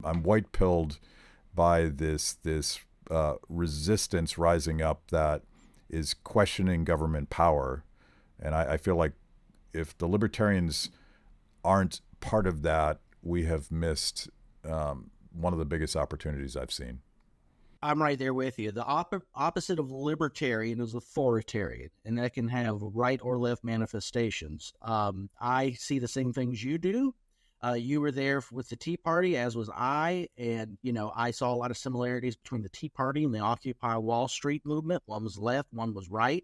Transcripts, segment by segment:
I'm white pilled by this resistance rising up that is questioning government power, and I feel like if the libertarians aren't part of that, we have missed one of the biggest opportunities I've seen. I'm right there with you. The opposite of libertarian is authoritarian, and that can have right or left manifestations. I see the same things you do. You were there with the Tea Party, as was I, and I saw a lot of similarities between the Tea Party and the Occupy Wall Street movement. One was left, one was right,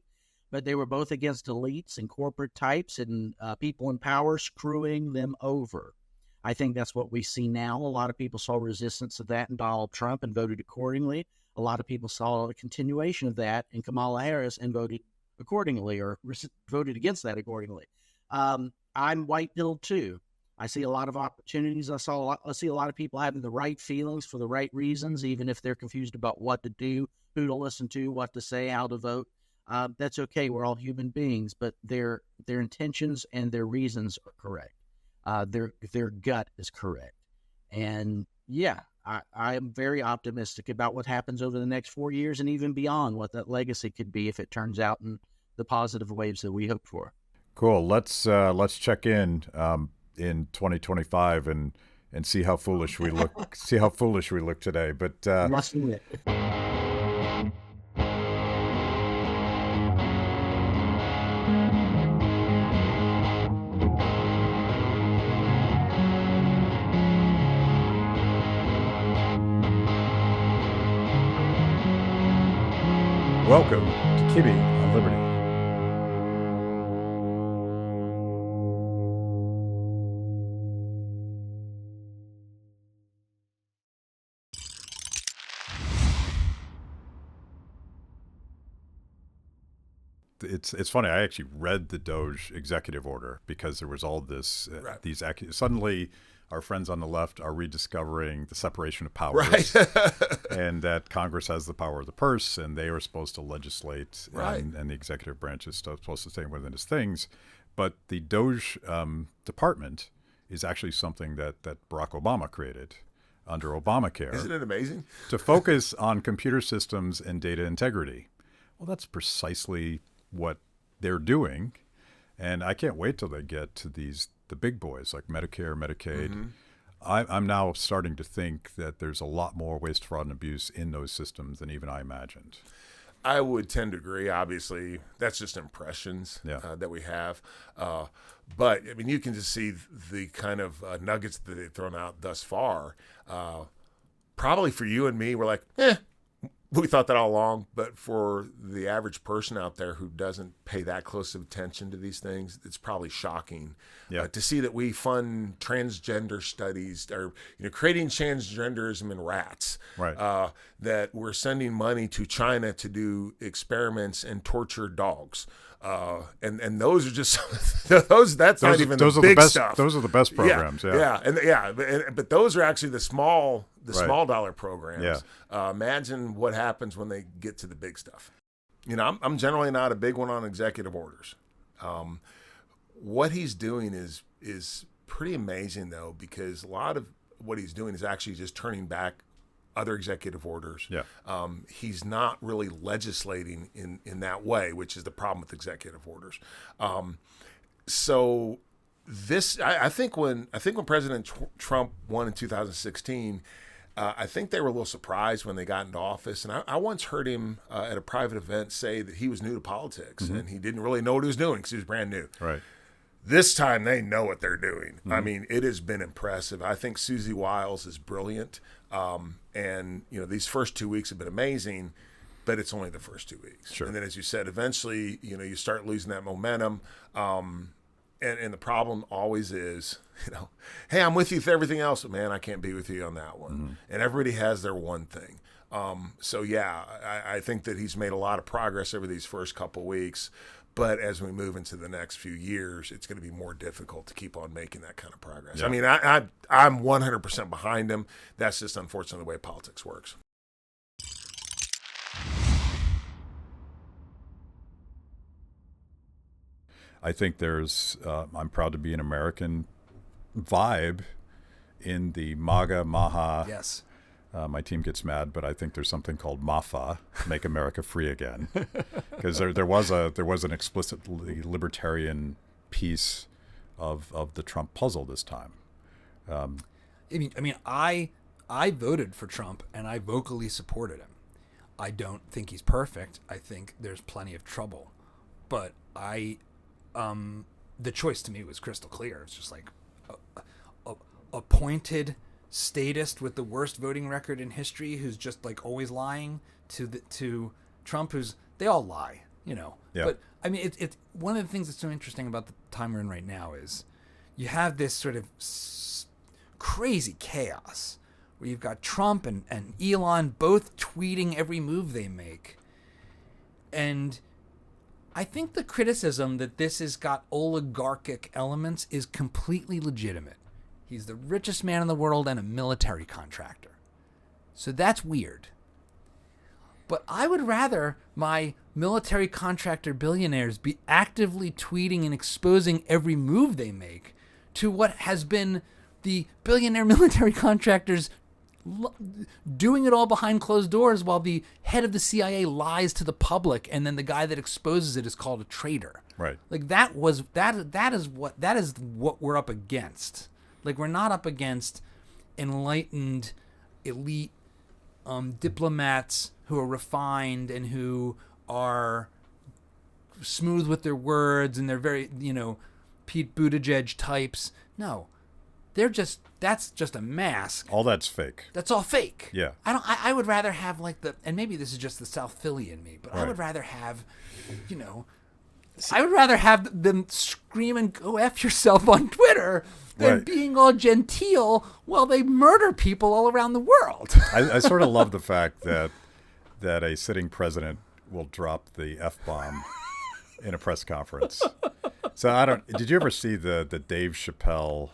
but they were both against elites and corporate types and people in power screwing them over. I think that's what we see now. A lot of people saw resistance of that in Donald Trump and voted accordingly. A lot of people saw a continuation of that in Kamala Harris and voted accordingly, or voted against that accordingly. I'm white-pilled too. I see a lot of opportunities. I see a lot of people having the right feelings for the right reasons, even if they're confused about what to do, who to listen to, what to say, how to vote. That's okay. We're all human beings, but their intentions and their reasons are correct. Their gut is correct. And yeah, I am very optimistic about what happens over the next 4 years and even beyond, what that legacy could be if it turns out in the positive waves that we hope for. Cool. Let's check in 2025 and see how foolish we look. See how foolish we look today. But Let's do it. Welcome to Kibbe on Liberty. It's funny. I actually read the DOGE executive order because there was all this right. Suddenly our friends on the left are rediscovering the separation of powers, right. and that Congress has the power of the purse, and they are supposed to legislate, right. and the executive branch is supposed to stay within its things. But the DOGE department is actually something that Barack Obama created under Obamacare. Isn't it amazing? To focus on computer systems and data integrity. Well, that's precisely what they're doing, and I can't wait till they get to the big boys like Medicare, Medicaid. Mm-hmm. I'm now starting to think that there's a lot more waste, fraud, and abuse in those systems than even I imagined. I would tend to agree. Obviously, that's just impressions that we have. But, I mean, you can just see the kind of nuggets that they've thrown out thus far. Probably for you and me, we're like, we thought that all along, but for the average person out there who doesn't pay that close of attention to these things, it's probably shocking to see that we fund transgender studies, or creating transgenderism in rats. Right. That we're sending money to China to do experiments and torture dogs. And those are just that's not even the big stuff. Those are the best programs. But those are actually the small dollar programs. Yeah. Imagine what happens when they get to the big stuff. I'm generally not a big one on executive orders. What he's doing is pretty amazing though, because a lot of what he's doing is actually just turning back other executive orders. Yeah. He's not really legislating in that way, which is the problem with executive orders. So this, I think when President Trump won in 2016, I think they were a little surprised when they got into office. And I once heard him at a private event say that he was new to politics, mm-hmm. and he didn't really know what he was doing because he was brand new. Right. This time they know what they're doing. Mm-hmm. I mean, it has been impressive. I think Susie Wiles is brilliant. And these first 2 weeks have been amazing, but it's only the first 2 weeks. Sure. And then, as you said, eventually, you start losing that momentum. And the problem always is, hey, I'm with you with everything else, but man, I can't be with you on that one. Mm-hmm. And everybody has their one thing. I think that he's made a lot of progress over these first couple weeks. But as we move into the next few years, it's going to be more difficult to keep on making that kind of progress. Yeah. I mean, I'm 100% behind him. That's just unfortunately the way politics works. I think there's, I'm proud to be an American vibe in the Maha. Yes. My team gets mad, but I think there's something called MAFA, Make America Free Again, because there was an explicitly libertarian piece of the Trump puzzle this time. I voted for Trump and I vocally supported him. I don't think he's perfect. I think there's plenty of trouble, but the choice to me was crystal clear. It's just like a pointed statist with the worst voting record in history who's just like always lying to Trump, they all lie, Yeah. But I mean, it's one of the things that's so interesting about the time we're in right now is you have this sort of crazy chaos where you've got Trump and Elon both tweeting every move they make. And I think the criticism that this has got oligarchic elements is completely legitimate. He's the richest man in the world and a military contractor. So that's weird. But I would rather my military contractor billionaires be actively tweeting and exposing every move they make to what has been the billionaire military contractors doing it all behind closed doors while the head of the CIA lies to the public and then the guy that exposes it is called a traitor. Right. Like that is what we're up against. Like, we're not up against enlightened, elite diplomats who are refined and who are smooth with their words and they're very, Pete Buttigieg types. No, that's just a mask. All that's fake. That's all fake. Yeah. I would rather have and maybe this is just the South Philly in me, but right. I would rather have, I would rather have them scream and go F yourself on Twitter than right. being all genteel while they murder people all around the world. I sort of love the fact that a sitting president will drop the F-bomb in a press conference. So did you ever see the Dave Chappelle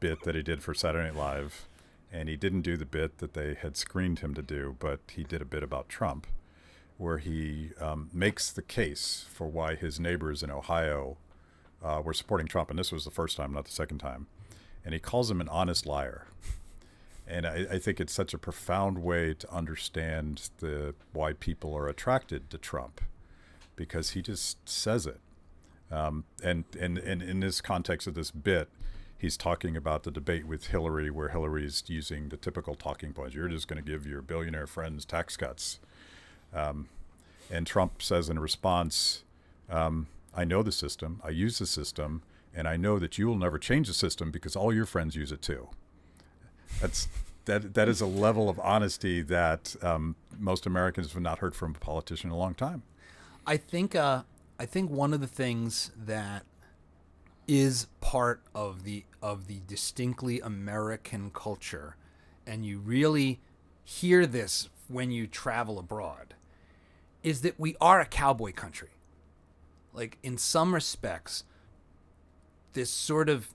bit that he did for Saturday Night Live? And he didn't do the bit that they had screened him to do, but he did a bit about Trump, where he makes the case for why his neighbors in Ohio were supporting Trump. And this was the first time, not the second time. And he calls him an honest liar. And I think it's such a profound way to understand why people are attracted to Trump, because he just says it. And in this context of this bit, he's talking about the debate with Hillary, where Hillary's using the typical talking points. You're just going to give your billionaire friends tax cuts. And Trump says in response, I know the system, I use the system, and I know that you will never change the system because all your friends use it too. That is a level of honesty that most Americans have not heard from a politician in a long time. I think one of the things that is part of the distinctly American culture, and you really hear this when you travel abroad, is that we are a cowboy country. Like, in some respects, this sort of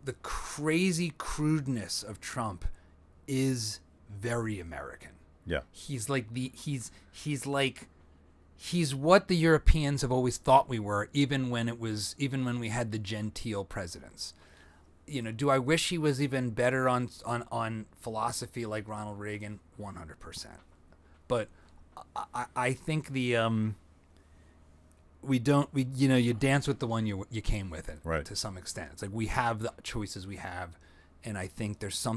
the crazy crudeness of Trump is very American. Yeah. He's what the Europeans have always thought we were, even when we had the genteel presidents. Do I wish he was even better on philosophy like Ronald Reagan? 100%. But I think you dance with the one you came with it, right, to some extent. It's like we have the choices we have, and I think there's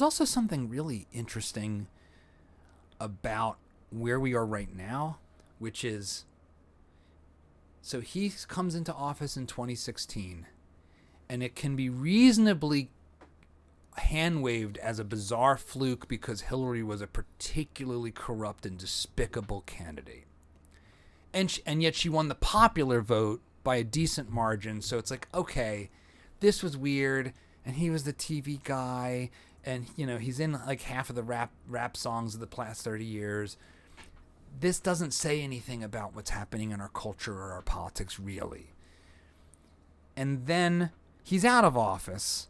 also something really interesting about where we are right now, which is, so he comes into office in 2016, and it can be reasonably hand-waved as a bizarre fluke because Hillary was a particularly corrupt and despicable candidate. And yet she won the popular vote by a decent margin, so it's like, okay, this was weird, and he was the TV guy, and he's in like half of the rap songs of the past 30 years. This doesn't say anything about what's happening in our culture or our politics, really. And then he's out of office,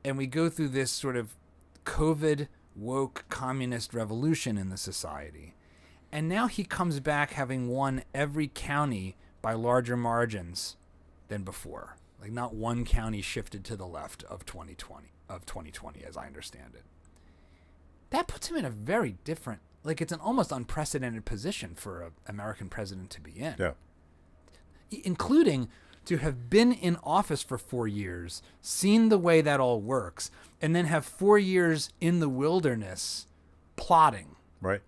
and we go through this sort of COVID woke communist revolution in the society. And now he comes back having won every county by larger margins than before. Like not one county shifted to the left of 2020, as I understand it. That puts him in a very different, like it's an almost unprecedented position for an American president to be in. Yeah. Including to have been in office for 4 years, seen the way that all works, and then have 4 years in the wilderness plotting. Right.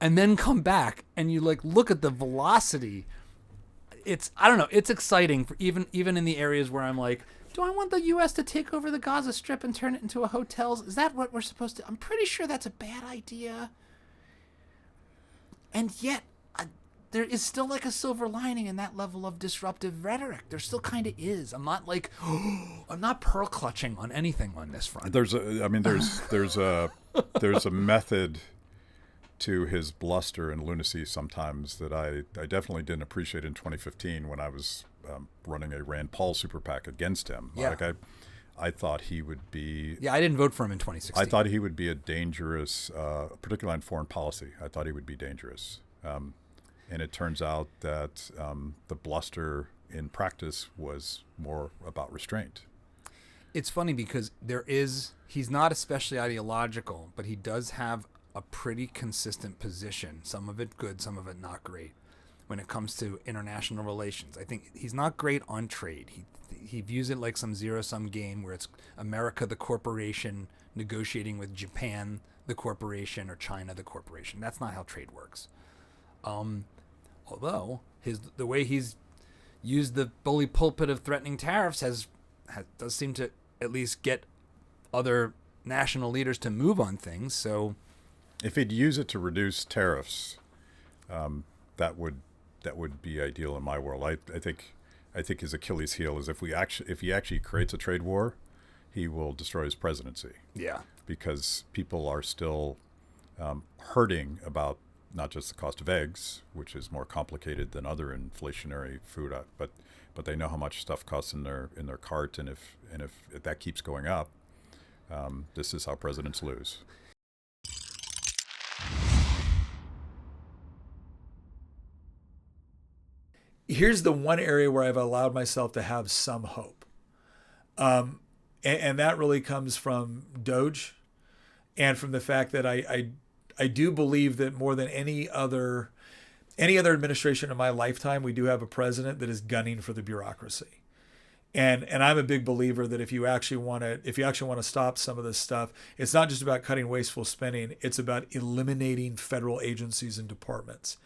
And then come back and you like look at the velocity. I don't know, it's exciting for even in the areas where I'm like, do I want the U.S. to take over the Gaza Strip and turn it into a hotel? Is that what we're supposed to? I'm pretty sure that's a bad idea. And yet, there is still like a silver lining in that level of disruptive rhetoric. There still kind of is. I'm not like, I'm not pearl clutching on anything on this front. There's a method to his bluster and lunacy sometimes that I definitely didn't appreciate in 2015 when I was running a Rand Paul super PAC against him. Yeah. Like I thought he would be. Yeah, I didn't vote for him in 2016. I thought he would be a dangerous, particularly on foreign policy. I thought he would be dangerous. And it turns out that the bluster in practice was more about restraint. It's funny because he's not especially ideological, but he does have a pretty consistent position. Some of it good, some of it not great when it comes to international relations. I think he's not great on trade. He views it like some zero-sum game where it's America, the corporation, negotiating with Japan, the corporation, or China, the corporation. That's not how trade works. Although the way he's used the bully pulpit of threatening tariffs does seem to at least get other national leaders to move on things. So, if he'd use it to reduce tariffs, that would be ideal in my world. I think his Achilles heel is if he actually creates a trade war, he will destroy his presidency. Yeah, because people are still hurting about not just the cost of eggs, which is more complicated than other inflationary food, but they know how much stuff costs in their cart, and if that keeps going up, this is how presidents lose. Here's the one area where I've allowed myself to have some hope, and that really comes from DOGE, and from the fact that I do believe that more than any other administration in my lifetime, we do have a president that is gunning for the bureaucracy. And I'm a big believer that if you actually want to stop some of this stuff, it's not just about cutting wasteful spending, it's about eliminating federal agencies and departments.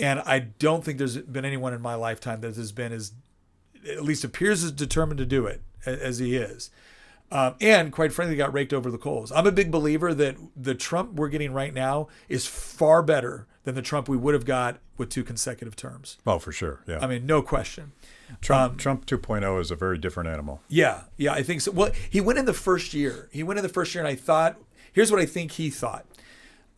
And I don't think there's been anyone in my lifetime that has been at least appears as determined to do it as he is. And quite frankly, got raked over the coals. I'm a big believer that the Trump we're getting right now is far better than the Trump we would have got with 2 consecutive terms. Oh, for sure. Yeah. I mean, no question. Trump 2.0 is a very different animal. Yeah, I think so. Well, he went in the first year. And I thought, here's what I think he thought.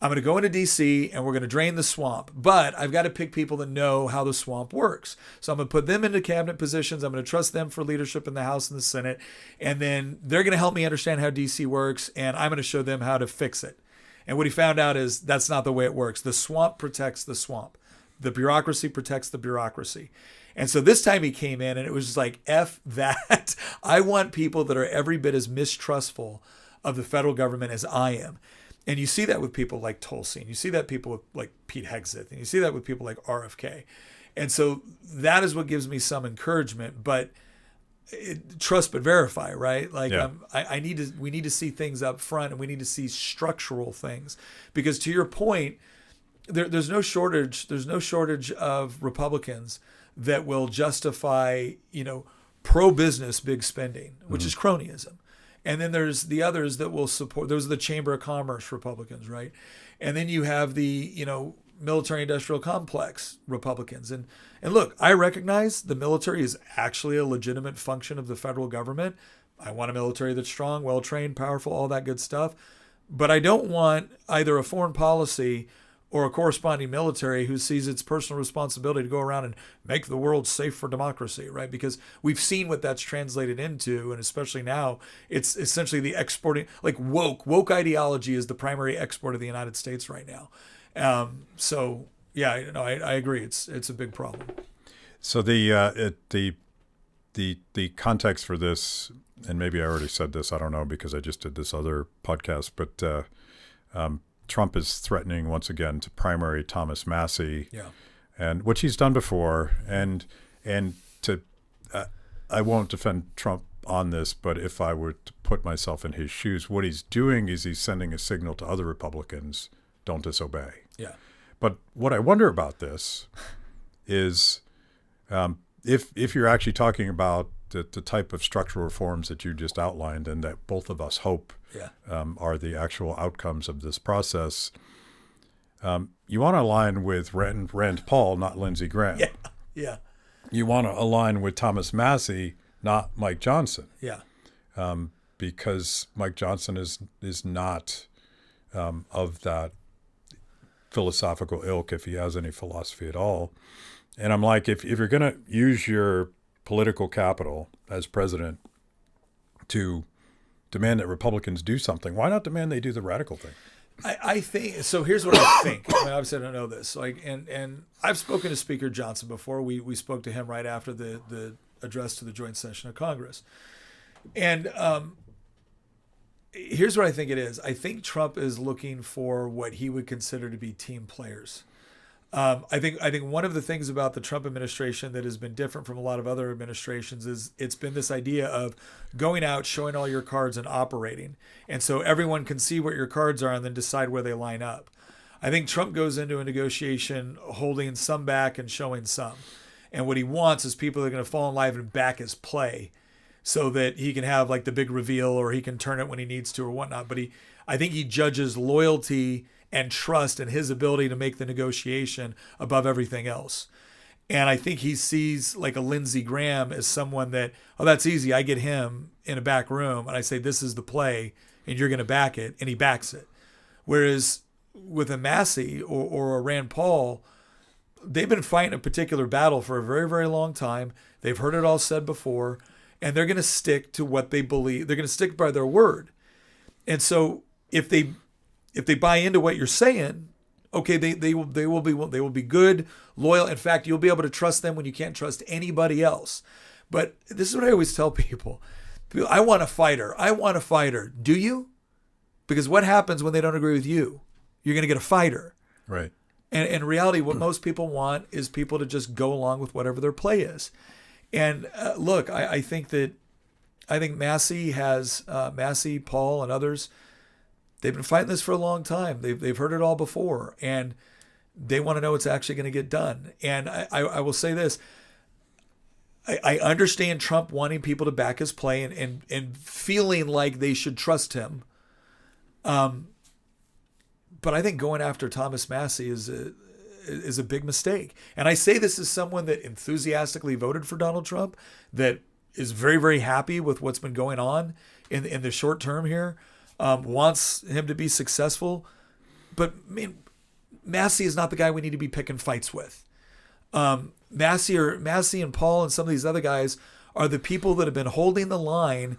I'm going to go into D.C. and we're going to drain the swamp, but I've got to pick people that know how the swamp works. So I'm going to put them into cabinet positions. I'm going to trust them for leadership in the House and the Senate. And then they're going to help me understand how D.C. works, and I'm going to show them how to fix it. And what he found out is that's not the way it works. The swamp protects the swamp. The bureaucracy protects the bureaucracy. And so this time he came in and it was just like, F that. I want people that are every bit as mistrustful of the federal government as I am. And you see that with people like Tulsi, and you see that people with like Pete Hegseth, and you see that with people like RFK. And so that is what gives me some encouragement, but trust but verify, right? Like yeah. We need to see things up front, and we need to see structural things, because to your point, there's no shortage of Republicans that will justify, pro-business big spending, which is cronyism. And then there's the others that will support. Those are the Chamber of Commerce Republicans, right? And then you have the, military-industrial complex Republicans. And look, I recognize the military is actually a legitimate function of the federal government. I want a military that's strong, well-trained, powerful, all that good stuff. But I don't want either a foreign policy or a corresponding military who sees its personal responsibility to go around and make the world safe for democracy, right? Because we've seen what that's translated into, and especially now, it's essentially the exporting, like woke ideology is the primary export of the United States right now. I agree. It's a big problem. So the the context for this, and maybe I already said this, I don't know, because I just did this other podcast, but Trump is threatening once again to primary Thomas Massie, and which he's done before, and to I won't defend Trump on this, but if I were to put myself in his shoes, what he's doing is he's sending a signal to other Republicans, don't disobey. Yeah. But what I wonder about this is if you're actually talking about the type of structural reforms that you just outlined and that both of us hope are the actual outcomes of this process, you want to align with Rand Paul, not Lindsey Graham. Yeah. You want to align with Thomas Massie, not Mike Johnson. Yeah. Because Mike Johnson is not of that philosophical ilk, if he has any philosophy at all. And I'm like, if you're going to use your political capital as president to demand that Republicans do something, why not demand they do the radical thing? I think so. Here's what I think. I mean, obviously, I don't know this. And I've spoken to Speaker Johnson before. We spoke to him right after the address to the joint session of Congress. And here's what I think it is. I think Trump is looking for what he would consider to be team players. I think one of the things about the Trump administration that has been different from a lot of other administrations is it's been this idea of going out, showing all your cards and operating. And so everyone can see what your cards are and then decide where they line up. I think Trump goes into a negotiation holding some back and showing some. And what he wants is people that are going to fall in line and back his play so that he can have like the big reveal or he can turn it when he needs to or whatnot. But I think he judges loyalty and trust and his ability to make the negotiation above everything else. And I think he sees like a Lindsey Graham as someone that, oh, that's easy. I get him in a back room and I say, this is the play and you're going to back it. And he backs it. Whereas with a Massie or a Rand Paul, they've been fighting a particular battle for a very, very long time. They've heard it all said before, and they're going to stick to what they believe. They're going to stick by their word. And so if they buy into what you're saying, okay, they will be good, loyal. In fact, you'll be able to trust them when you can't trust anybody else. But this is what I always tell people. I want a fighter. I want a fighter. Do you? Because what happens when they don't agree with you? You're going to get a fighter. Right. And in reality, what most people want is people to just go along with whatever their play is. And look, I think Massie, Paul, and others, they've been fighting this for a long time. They've heard it all before, and they want to know what's actually going to get done. And I will say this. I understand Trump wanting people to back his play and feeling like they should trust him. But I think going after Thomas Massie is a big mistake. And I say this as someone that enthusiastically voted for Donald Trump, that is very, very happy with what's been going on in the short term here, wants him to be successful. But I mean, Massie is not the guy we need to be picking fights with. Massie and Paul and some of these other guys are the people that have been holding the line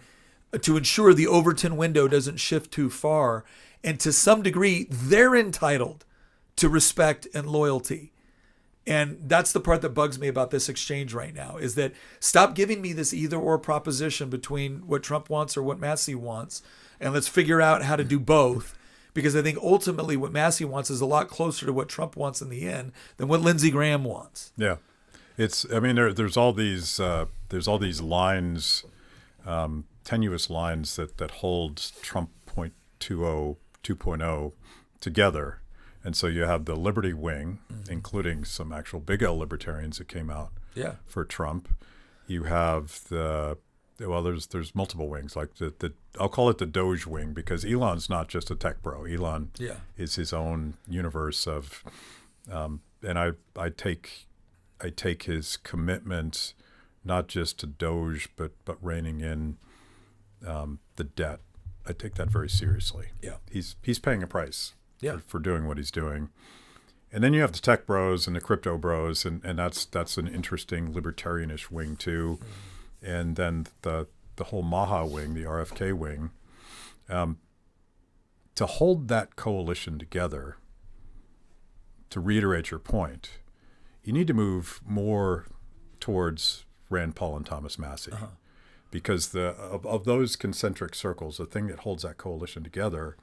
to ensure the Overton window doesn't shift too far. And to some degree, they're entitled to respect and loyalty. And that's the part that bugs me about this exchange right now, is that stop giving me this either or proposition between what Trump wants or what Massie wants. And let's figure out how to do both. Because I think ultimately what Massie wants is a lot closer to what Trump wants in the end than what Lindsey Graham wants. Yeah. There's all these lines, tenuous lines that hold Trump 2.0 together. And so you have the Liberty wing, including some actual big L libertarians that came out for Trump. You have there's multiple wings, like the I'll call it the DOGE wing, because Elon's not just a tech bro. Elon is his own universe of, and I take his commitment not just to DOGE but reining in the debt. I take that very seriously. Yeah, he's paying a price for doing what he's doing. And then you have the tech bros and the crypto bros, and that's an interesting libertarianish wing too. And then the whole Maha wing, the RFK wing. To hold that coalition together, to reiterate your point, you need to move more towards Rand Paul and Thomas Massie. Because of those concentric circles, the thing that holds that coalition together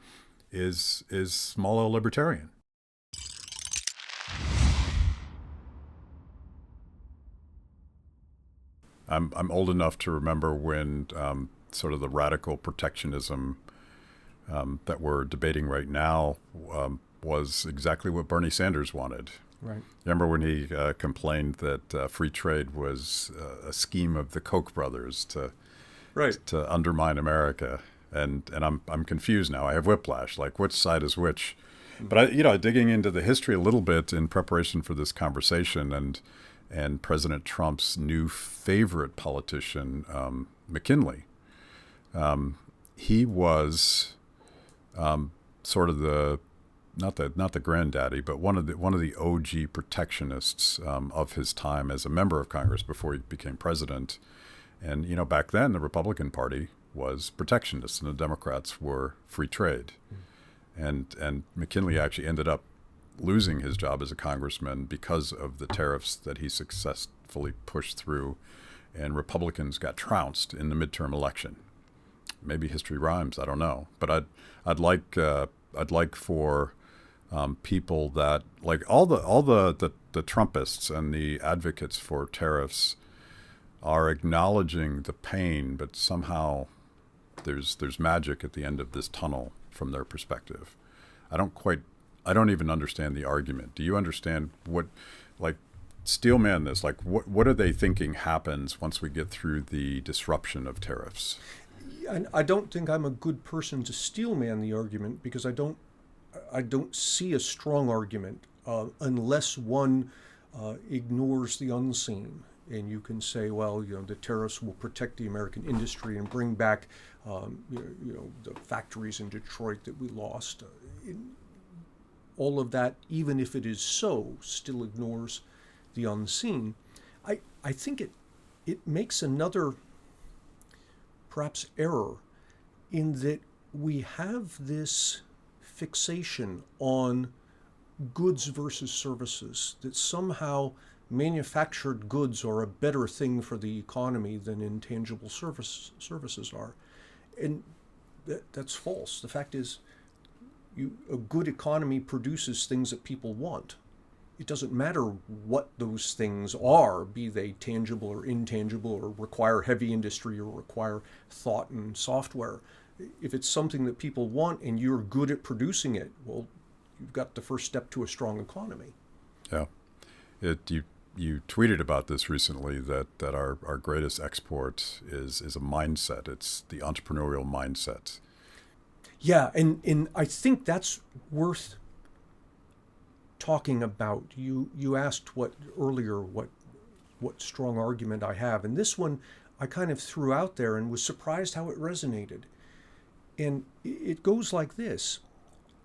is small L libertarian. I'm old enough to remember when sort of the radical protectionism that we're debating right now was exactly what Bernie Sanders wanted. Right. Remember when he complained that free trade was a scheme of the Koch brothers to undermine America, and I'm confused now. I have whiplash. Like, which side is which? But digging into the history a little bit in preparation for this conversation, and President Trump's new favorite politician, McKinley, he was sort of the not the granddaddy, but one of the OG protectionists of his time as a member of Congress before he became president. And back then the Republican Party was protectionist, and the Democrats were free trade. And McKinley actually ended up losing his job as a congressman because of the tariffs that he successfully pushed through, and Republicans got trounced in the midterm election. Maybe history rhymes, I don't know. But I'd like for people that, like all the Trumpists and the advocates for tariffs, are acknowledging the pain, but somehow there's magic at the end of this tunnel from their perspective. I don't even understand the argument. Do you understand what, like, steelman this? Like, what are they thinking happens once we get through the disruption of tariffs? And I don't think I'm a good person to steelman the argument, because I don't see a strong argument unless one ignores the unseen. And you can say, well, the tariffs will protect the American industry and bring back, the factories in Detroit that we lost. All of that, even if it is so, still ignores the unseen. I think it makes another, perhaps, error in that we have this fixation on goods versus services, that somehow manufactured goods are a better thing for the economy than intangible services are. And that's false. The fact is, a good economy produces things that people want. It doesn't matter what those things are, be they tangible or intangible, or require heavy industry or require thought and software. If it's something that people want and you're good at producing it, well, you've got the first step to a strong economy. Yeah. You tweeted about this recently, that our greatest export is a mindset. It's the entrepreneurial mindset. Yeah, and I think that's worth talking about. You asked earlier what strong argument I have, and this one I kind of threw out there and was surprised how it resonated. And it goes like this.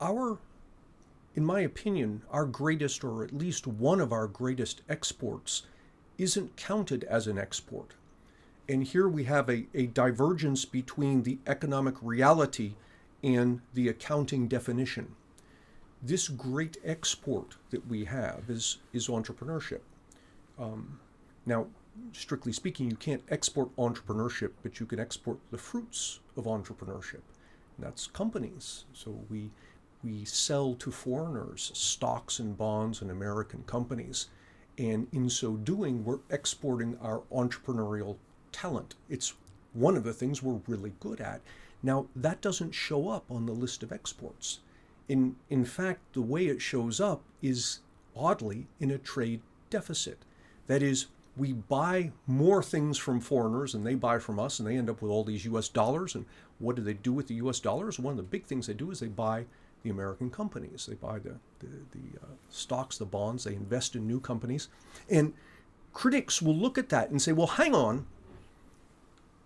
In my opinion, our greatest, or at least one of our greatest exports, isn't counted as an export. And here we have a divergence between the economic reality and the accounting definition. This great export that we have is entrepreneurship. Now, strictly speaking, you can't export entrepreneurship, but you can export the fruits of entrepreneurship. And that's companies. So we sell to foreigners stocks and bonds in American companies. And in so doing, we're exporting our entrepreneurial talent. It's one of the things we're really good at. Now, that doesn't show up on the list of exports. In fact, the way it shows up is, oddly, in a trade deficit. That is, we buy more things from foreigners than they buy from us, and they end up with all these U.S. dollars. And what do they do with the U.S. dollars? One of the big things they do is they buy the American companies. They buy the stocks, the bonds, they invest in new companies. And critics will look at that and say, well, hang on,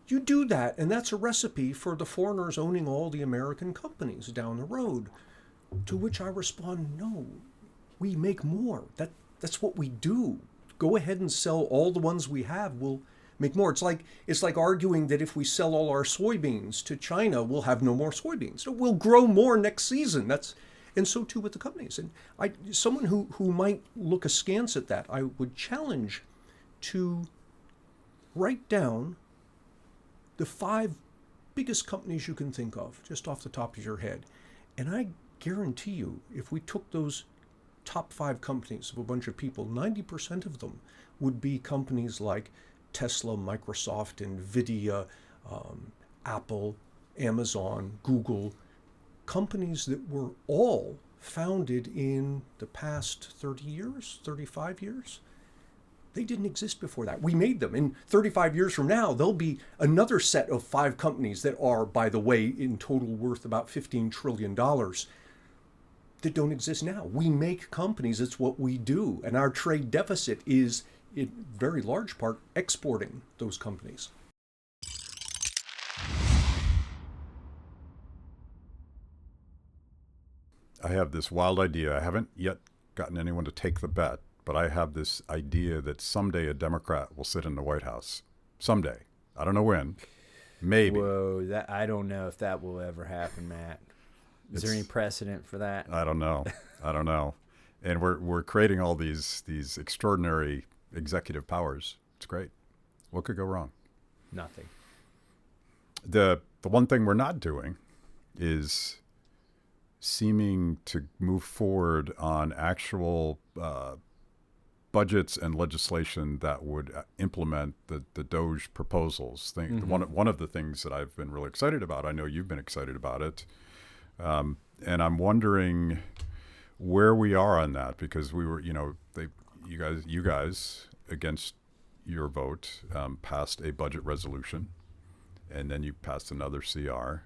you do that, and that's a recipe for the foreigners owning all the American companies down the road. To which I respond, no, we make more. That's what we do. Go ahead and sell all the ones we have. We'll make more. It's like arguing that if we sell all our soybeans to China, we'll have no more soybeans. So we'll grow more next season. And so too with the companies. And someone who might look askance at that, I would challenge to write down the 5 biggest companies you can think of, just off the top of your head. And I guarantee you, if we took those top 5 companies of a bunch of people, 90% of them would be companies like Tesla, Microsoft, Nvidia, Apple, Amazon, Google, companies that were all founded in the past 30 years, 35 years. They didn't exist before that. We made them. And 35 years from now, there'll be another set of 5 companies that are, by the way, in total worth about $15 trillion that don't exist now. We make companies. It's what we do. And our trade deficit is, in very large part, exporting those companies. I have this wild idea. I haven't yet gotten anyone to take the bet, but I have this idea that someday a Democrat will sit in the White House. Someday. I don't know when. Maybe. Whoa, I don't know if that will ever happen, Matt. Is there any precedent for that? I don't know. I don't know. And we're creating all these extraordinary executive powers. It's great. What could go wrong? Nothing. The one thing we're not doing is seeming to move forward on actual budgets and legislation that would implement the DOGE proposals. One of the things that I've been really excited about, I know you've been excited about it, and I'm wondering where we are on that, because we were, you guys against your vote passed a budget resolution, and then you passed another CR.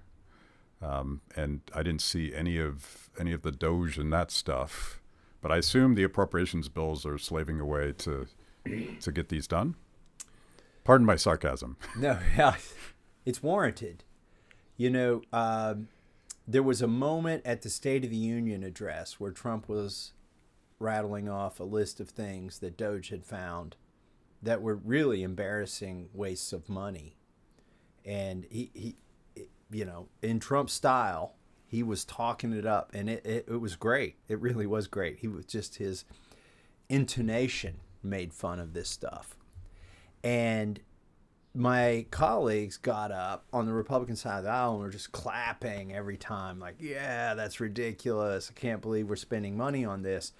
And I didn't see any of the DOGE and that stuff, but I assume the appropriations bills are slaving away to get these done. Pardon my sarcasm. No, yeah, it's warranted. There was a moment at the State of the Union address where Trump was rattling off a list of things that DOGE had found that were really embarrassing wastes of money, and he in Trump style, he was talking it up, and it was great. It really was great. He was just, his intonation made fun of this stuff. And my colleagues got up on the Republican side of the aisle and were just clapping every time, like, yeah, that's ridiculous. I can't believe we're spending money on this.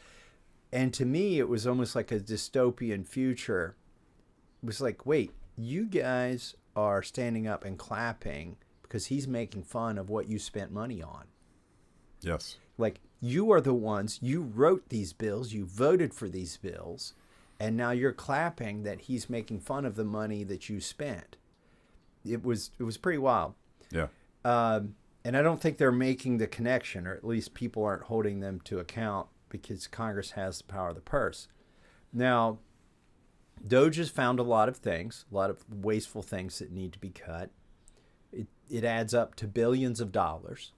And to me, it was almost like a dystopian future. It was like, wait, you guys are standing up and clapping because he's making fun of what you spent money on. Yes. Like, you are the ones, you wrote these bills, you voted for these bills, and now you're clapping that he's making fun of the money that you spent. It was pretty wild. Yeah. And I don't think they're making the connection, or at least people aren't holding them to account, because Congress has the power of the purse. Now, DOGE has found a lot of things, a lot of wasteful things that need to be cut. It adds up to billions of dollars.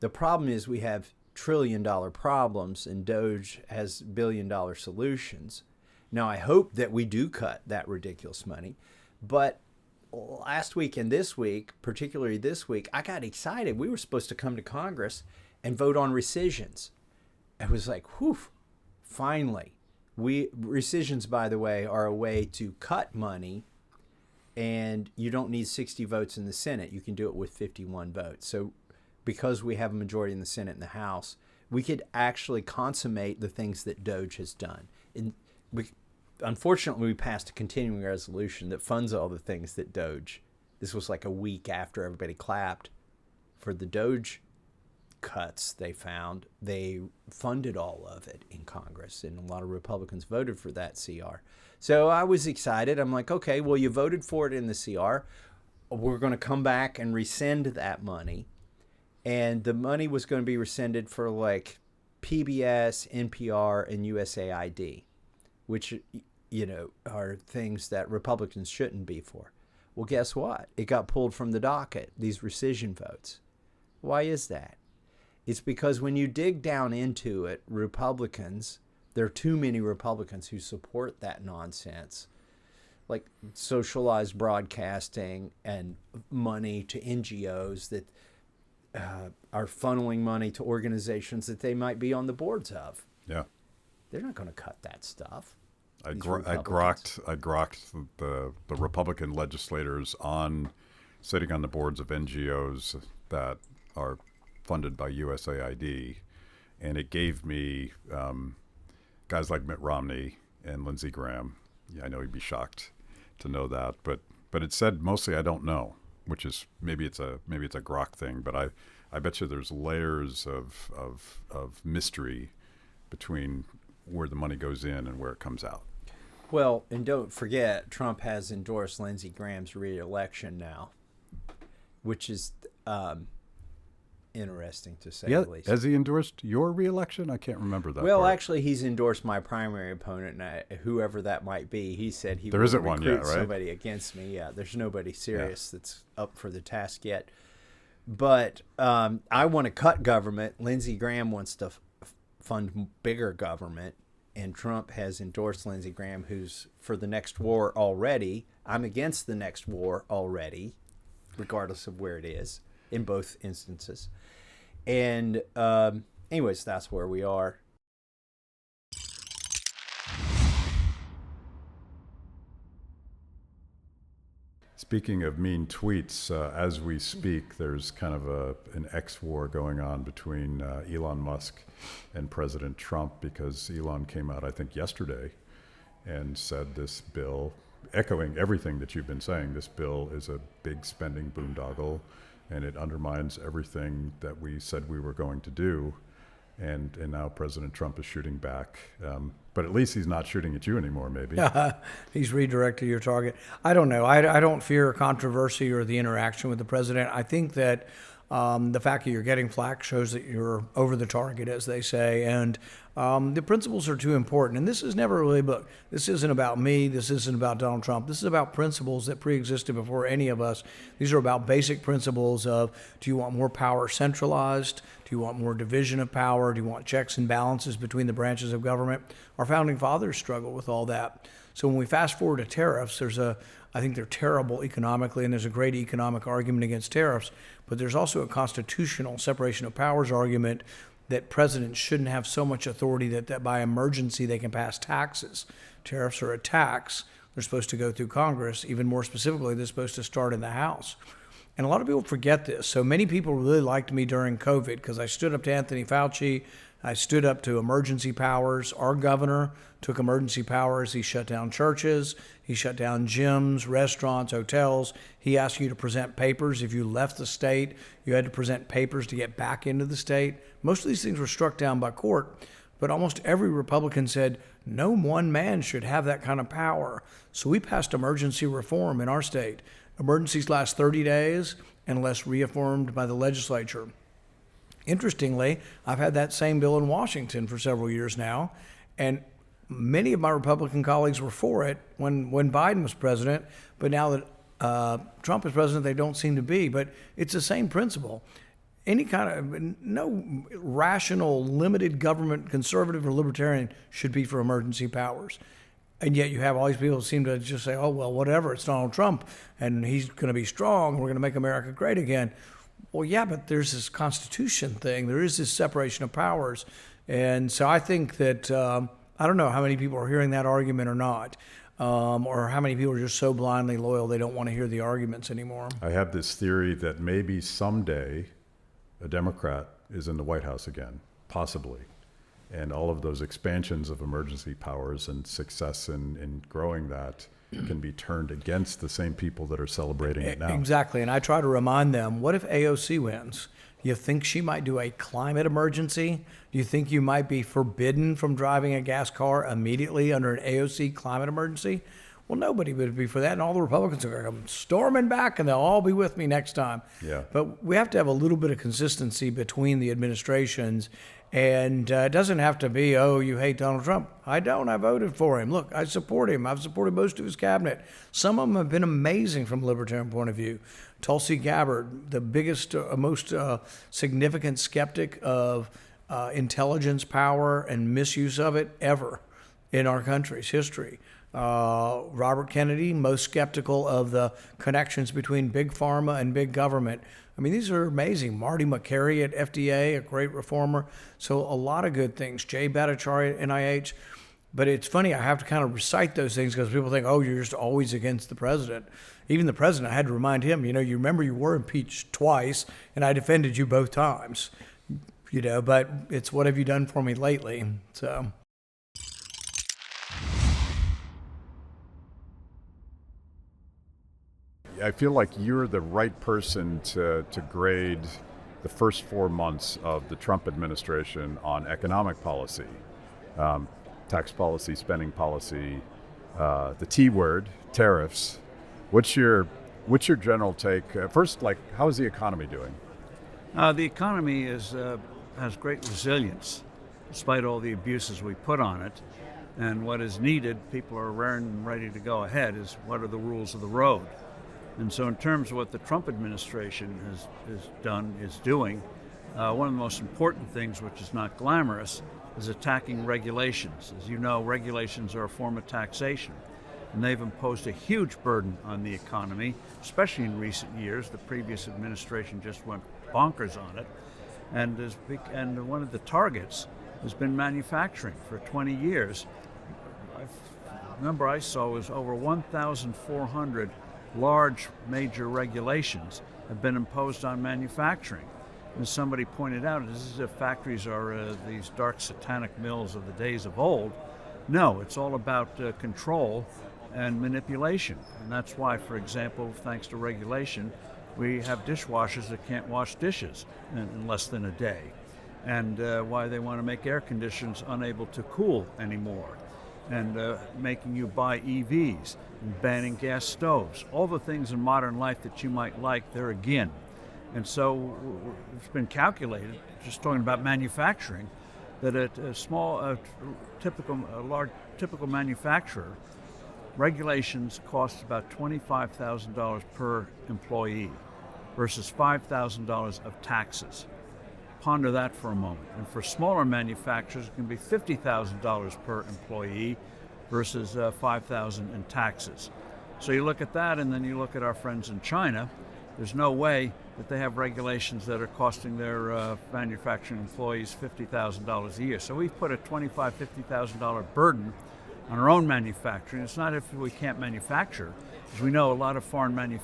The problem is we have trillion-dollar problems, and DOGE has billion-dollar solutions. Now, I hope that we do cut that ridiculous money, but last week and this week, particularly this week, I got excited. We were supposed to come to Congress and vote on rescissions. I was like, whew, finally. Rescissions, by the way, are a way to cut money, and you don't need 60 votes in the Senate. You can do it with 51 votes. So because we have a majority in the Senate and the House, we could actually consummate the things that DOGE has done. And unfortunately, we passed a continuing resolution that funds all the things that DOGE. This was like a week after everybody clapped for the DOGE cuts they found. They funded all of it in Congress, and a lot of Republicans voted for that CR. So I was excited. I'm like, okay, well, you voted for it in the CR. We're going to come back and rescind that money. And the money was going to be rescinded for like PBS, NPR, and USAID, which, are things that Republicans shouldn't be for. Well, guess what? It got pulled from the docket, these rescission votes. Why is that? It's because when you dig down into it, Republicans, there are too many Republicans who support that nonsense, like socialized broadcasting and money to NGOs that are funneling money to organizations that they might be on the boards of. Yeah. They're not going to cut that stuff. I grokked the Republican legislators on sitting on the boards of NGOs that are funded by USAID, and it gave me guys like Mitt Romney and Lindsey Graham. Yeah, I know he'd be shocked to know that, but it said mostly I don't know, which is maybe it's a grok thing, but I bet you there's layers of mystery between where the money goes in and where it comes out. Well, and don't forget, Trump has endorsed Lindsey Graham's re-election now, which is interesting to say the least. Has he endorsed your re-election? I can't remember that. Well, part. Actually, he's endorsed my primary opponent, whoever that might be. He said he there will isn't one yet, right? somebody against me. Yeah, there's nobody serious that's up for the task yet. But I want to cut government. Lindsey Graham wants to fund bigger government, and Trump has endorsed Lindsey Graham, who's for the next war already. I'm against the next war already, regardless of where it is, in both instances. And anyways, that's where we are. Speaking of mean tweets, as we speak, there's kind of an X-war going on between Elon Musk and President Trump, because Elon came out, I think, yesterday and said this bill, echoing everything that you've been saying, this bill is a big spending boondoggle, and it undermines everything that we said we were going to do. And now President Trump is shooting back. But at least he's not shooting at you anymore, maybe. He's redirected your target. I don't know. I don't fear controversy or the interaction with the president. I think that the fact that you're getting flack shows that you're over the target, as they say. And the principles are too important. And this is never really, but this isn't about me. This isn't about Donald Trump. This is about principles that pre-existed before any of us. These are about basic principles of, do you want more power centralized? Do you want more division of power? Do you want checks and balances between the branches of government? Our founding fathers struggled with all that. So when we fast forward to tariffs, I think they're terrible economically, and there's a great economic argument against tariffs, but there's also a constitutional separation of powers argument that presidents shouldn't have so much authority that by emergency they can pass taxes. Tariffs are a tax. They're supposed to go through Congress. Even more specifically, they're supposed to start in the House. And a lot of people forget this. So many people really liked me during COVID because I stood up to Anthony Fauci. I stood up to emergency powers. Our governor took emergency powers. He shut down churches. He shut down gyms, restaurants, hotels. He asked you to present papers. If you left the state, you had to present papers to get back into the state. Most of these things were struck down by court, but almost every Republican said no one man should have that kind of power. So we passed emergency reform in our state. Emergencies last 30 days unless reaffirmed by the legislature. Interestingly, I've had that same bill in Washington for several years now, and many of my Republican colleagues were for it when Biden was president, but now that Trump is president, they don't seem to be. But it's the same principle. Any kind of, no rational, limited government, conservative or libertarian, should be for emergency powers. And yet you have all these people who seem to just say, oh, well, whatever, it's Donald Trump, and he's going to be strong, we're going to make America great again. Well, yeah, but there's this Constitution thing. There is this separation of powers. And so I think that, I don't know how many people are hearing that argument or not, or how many people are just so blindly loyal they don't want to hear the arguments anymore. I have this theory that maybe someday a Democrat is in the White House again, possibly. And all of those expansions of emergency powers and success in growing that can be turned against the same people that are celebrating it now. Exactly. And I try to remind them, what if AOC wins? You think she might do a climate emergency? Do you think you might be forbidden from driving a gas car immediately under an AOC climate emergency? Well, nobody would be for that. And all the Republicans are going to come storming back, and they'll all be with me next time. Yeah. But we have to have a little bit of consistency between the administrations. And it doesn't have to be, oh, you hate Donald Trump. I don't. I voted for him. Look, I support him. I've supported most of his cabinet. Some of them have been amazing from a libertarian point of view. Tulsi Gabbard, the biggest, most significant skeptic of intelligence power and misuse of it ever in our country's history. Robert Kennedy, most skeptical of the connections between big pharma and big government. I mean, these are amazing. Marty McCary at FDA, a great reformer. So a lot of good things. Jay Bhattacharya at NIH. But it's funny, I have to kind of recite those things because people think, oh, you're just always against the president. Even the president, I had to remind him, you remember you were impeached twice, and I defended you both times. But it's what have you done for me lately? So. I feel like you're the right person to grade the first 4 months of the Trump administration on economic policy, tax policy, spending policy, the T word, tariffs. What's your general take? First, how is the economy doing? The economy has great resilience, despite all the abuses we put on it. And what is needed, people are raring and ready to go ahead, is what are the rules of the road. And so in terms of what the Trump administration is doing, one of the most important things, which is not glamorous, is attacking regulations. As you know, regulations are a form of taxation. And they've imposed a huge burden on the economy, especially in recent years. The previous administration just went bonkers on it. And one of the targets has been manufacturing for 20 years. The number I saw was over 1,400 large major regulations have been imposed on manufacturing. As somebody pointed out, this is if factories are these dark satanic mills of the days of old. No, it's all about control and manipulation. And that's why, for example, thanks to regulation, we have dishwashers that can't wash dishes in less than a day. And why they want to make air conditioners unable to cool anymore. And making you buy EVs, and banning gas stoves. All the things in modern life that you might like, they're again. And so it's been calculated, just talking about manufacturing, that a typical manufacturer, regulations cost about $25,000 per employee versus $5,000 of taxes. Ponder that for a moment. And for smaller manufacturers, it can be $50,000 per employee versus $5,000 in taxes. So you look at that, and then you look at our friends in China. There's no way that they have regulations that are costing their manufacturing employees $50,000 a year. So we've put a $25,000, $50,000 burden on our own manufacturing. It's not if we can't manufacture. As we know, a lot of foreign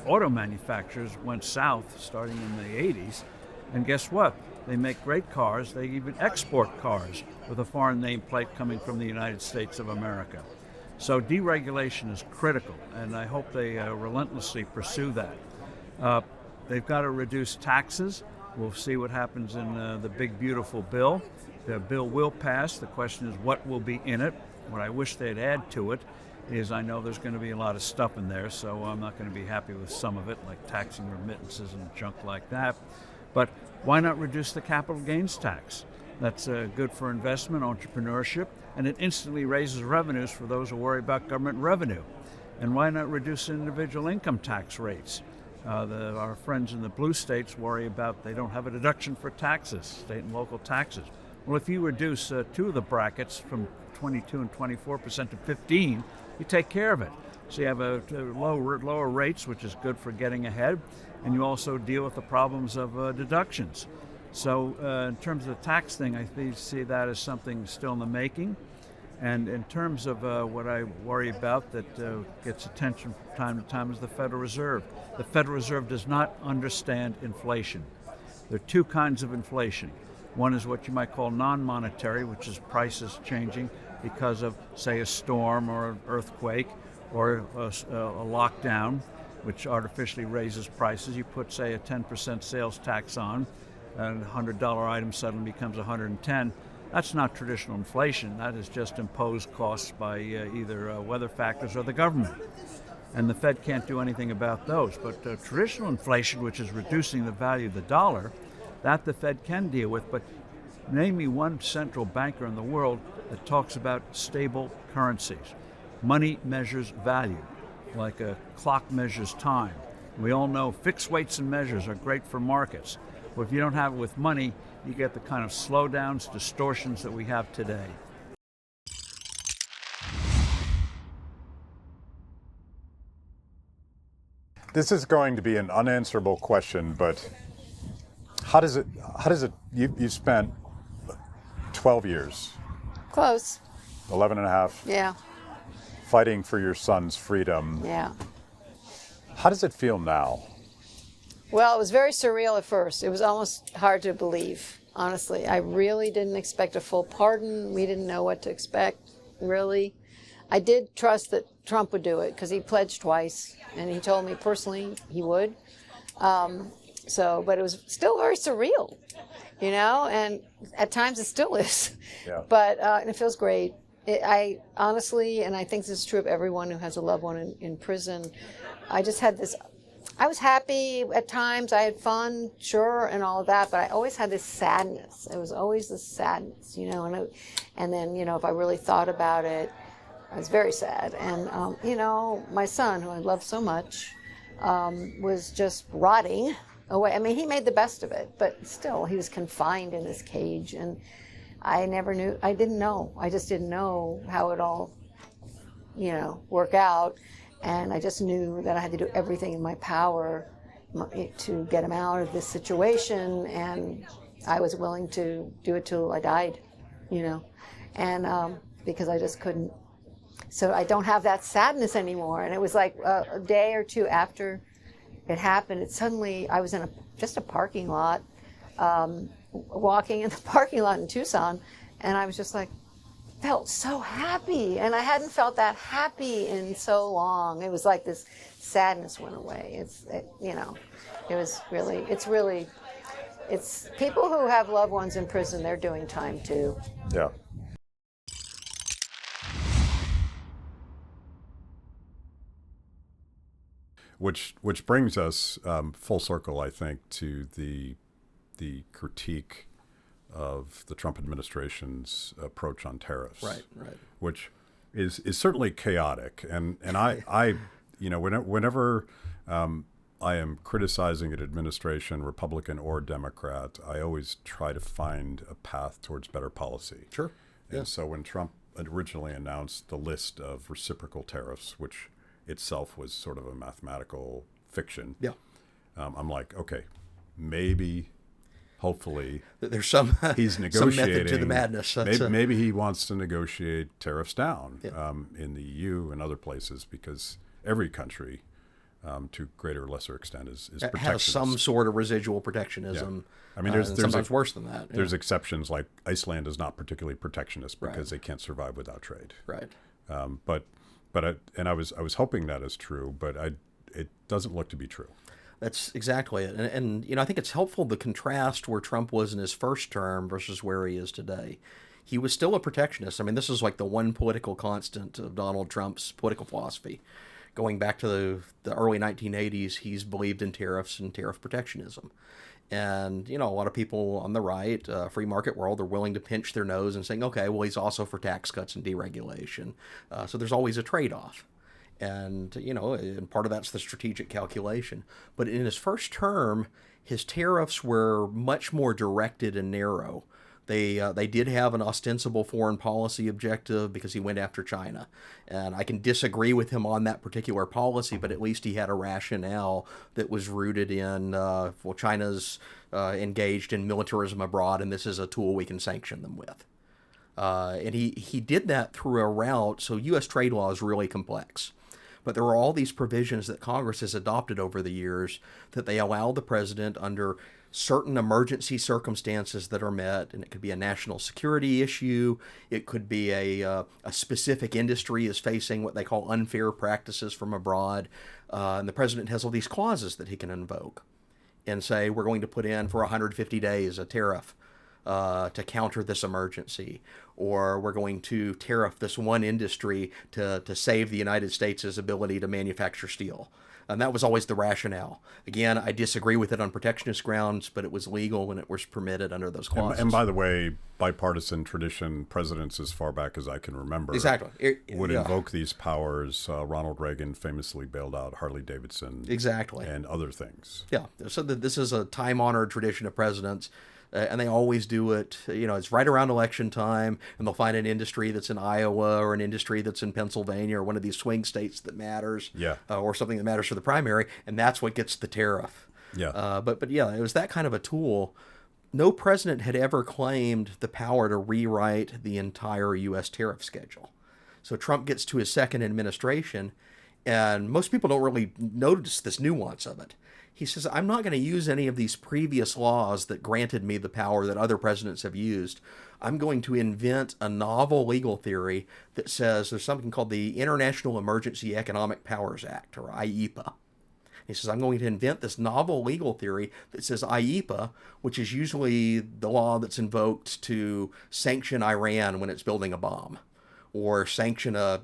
auto manufacturers went south starting in the 80s. And guess what? They make great cars. They even export cars with a foreign nameplate coming from the United States of America. So deregulation is critical, and I hope they relentlessly pursue that. They've got to reduce taxes. We'll see what happens in the big, beautiful bill. The bill will pass. The question is what will be in it. What I wish they'd add to it is I know there's going to be a lot of stuff in there, so I'm not going to be happy with some of it, like taxing remittances and junk like that. But why not reduce the capital gains tax? That's good for investment, entrepreneurship, and it instantly raises revenues for those who worry about government revenue. And why not reduce individual income tax rates? Our friends in the blue states worry about they don't have a deduction for taxes, state and local taxes. Well, if you reduce two of the brackets from 22 and 24% to 15, you take care of it. So you have lower rates, which is good for getting ahead, and you also deal with the problems of deductions. So in terms of the tax thing, I see that as something still in the making. And in terms of what I worry about that gets attention from time to time is the Federal Reserve. The Federal Reserve does not understand inflation. There are two kinds of inflation. One is what you might call non-monetary, which is prices changing because of, say, a storm or an earthquake or a lockdown, which artificially raises prices. You put, say, a 10% sales tax on, and a $100 item suddenly becomes $110. That's not traditional inflation. That is just imposed costs by either weather factors or the government. And the Fed can't do anything about those. But traditional inflation, which is reducing the value of the dollar, that the Fed can deal with. But name me one central banker in the world that talks about stable currencies. Money measures value, like a clock measures time. We all know fixed weights and measures are great for markets. But if you don't have it with money, you get the kind of slowdowns, distortions that we have today. This is going to be an unanswerable question, but how does it, you spent 12 years. Close. 11 and a half. Yeah. Fighting for your son's freedom. Yeah. How does it feel now? Well, it was very surreal at first. It was almost hard to believe, honestly. I really didn't expect a full pardon. We didn't know what to expect, really. I did trust that Trump would do it because he pledged twice, and he told me personally he would. But it was still very surreal, and at times it still is. Yeah. But and it feels great. I honestly, and I think this is true of everyone who has a loved one in prison, I just had this, I was happy at times, I had fun, sure, and all of that, but I always had this sadness. It was always this sadness, and then, if I really thought about it, I was very sad. And, my son, who I love so much, was just rotting away. I mean, he made the best of it, but still, he was confined in this cage, and I just didn't know how it all, work out. And I just knew that I had to do everything in my power to get him out of this situation. And I was willing to do it till I died, and because I just couldn't. So I don't have that sadness anymore. And it was like a day or two after it happened, I was in just a parking lot, walking in the parking lot in Tucson, and I was just like, felt so happy, and I hadn't felt that happy in so long. It was like this sadness went away. It's people who have loved ones in prison, they're doing time too. Yeah. Which brings us full circle, I think, to the critique of the Trump administration's approach on tariffs. Right. Which is certainly chaotic. And I whenever I am criticizing an administration, Republican or Democrat, I always try to find a path towards better policy. Sure. And so when Trump originally announced the list of reciprocal tariffs, which itself was sort of a mathematical fiction, I'm like, okay, maybe, hopefully, there's some he's negotiating. Some method to the madness. Maybe he wants to negotiate tariffs down in the EU and other places, because every country, to greater or lesser extent, is protectionist. Has some sort of residual protectionism. I mean, there's sometimes worse than that. There's exceptions, like Iceland is not particularly protectionist because they can't survive without trade. Right. I was hoping that is true, but it doesn't look to be true. That's exactly it. And I think it's helpful to contrast where Trump was in his first term versus where he is today. He was still a protectionist. I mean, this is like the one political constant of Donald Trump's political philosophy. Going back to the early 1980s, he's believed in tariffs and tariff protectionism. And, a lot of people on the right, free market world, are willing to pinch their nose and saying, okay, well, he's also for tax cuts and deregulation. So there's always a trade-off. And, and part of that's the strategic calculation. But in his first term, his tariffs were much more directed and narrow. They did have an ostensible foreign policy objective because he went after China. And I can disagree with him on that particular policy, but at least he had a rationale that was rooted in, China's engaged in militarism abroad, and this is a tool we can sanction them with. And he did that through a route, so U.S. trade law is really complex. But there are all these provisions that Congress has adopted over the years that they allow the president, under certain emergency circumstances that are met, and it could be a national security issue, it could be a specific industry is facing what they call unfair practices from abroad, and the president has all these clauses that he can invoke and say, we're going to put in for 150 days a tariff to counter this emergency, or we're going to tariff this one industry to save the United States' ability to manufacture steel. And that was always the rationale. Again, I disagree with it on protectionist grounds, but it was legal and it was permitted under those clauses. And by the way, bipartisan tradition, presidents as far back as I can remember would invoke these powers. Ronald Reagan famously bailed out Harley Davidson. Exactly. And other things. Yeah. So this is a time-honored tradition of presidents. And they always do it, it's right around election time, and they'll find an industry that's in Iowa or an industry that's in Pennsylvania or one of these swing states that matters, or something that matters for the primary, and that's what gets the tariff. Yeah. But it was that kind of a tool. no president had ever claimed the power to rewrite the entire U.S. tariff schedule. So Trump gets to his second administration, and most people don't really notice this nuance of it. He says, I'm not going to use any of these previous laws that granted me the power that other presidents have used. I'm going to invent a novel legal theory that says there's something called the International Emergency Economic Powers Act, or IEPA. He says, I'm going to invent this novel legal theory that says IEPA, which is usually the law that's invoked to sanction Iran when it's building a bomb, or sanction a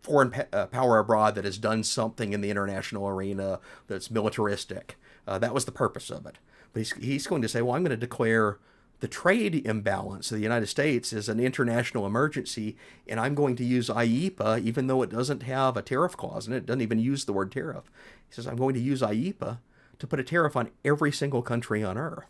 foreign power abroad that has done something in the international arena that's militaristic. That was the purpose of it. But he's going to say, well, I'm going to declare the trade imbalance of the United States as an international emergency, and I'm going to use IEPA, even though it doesn't have a tariff clause in it. It doesn't even use the word tariff. He says, I'm going to use IEPA to put a tariff on every single country on earth.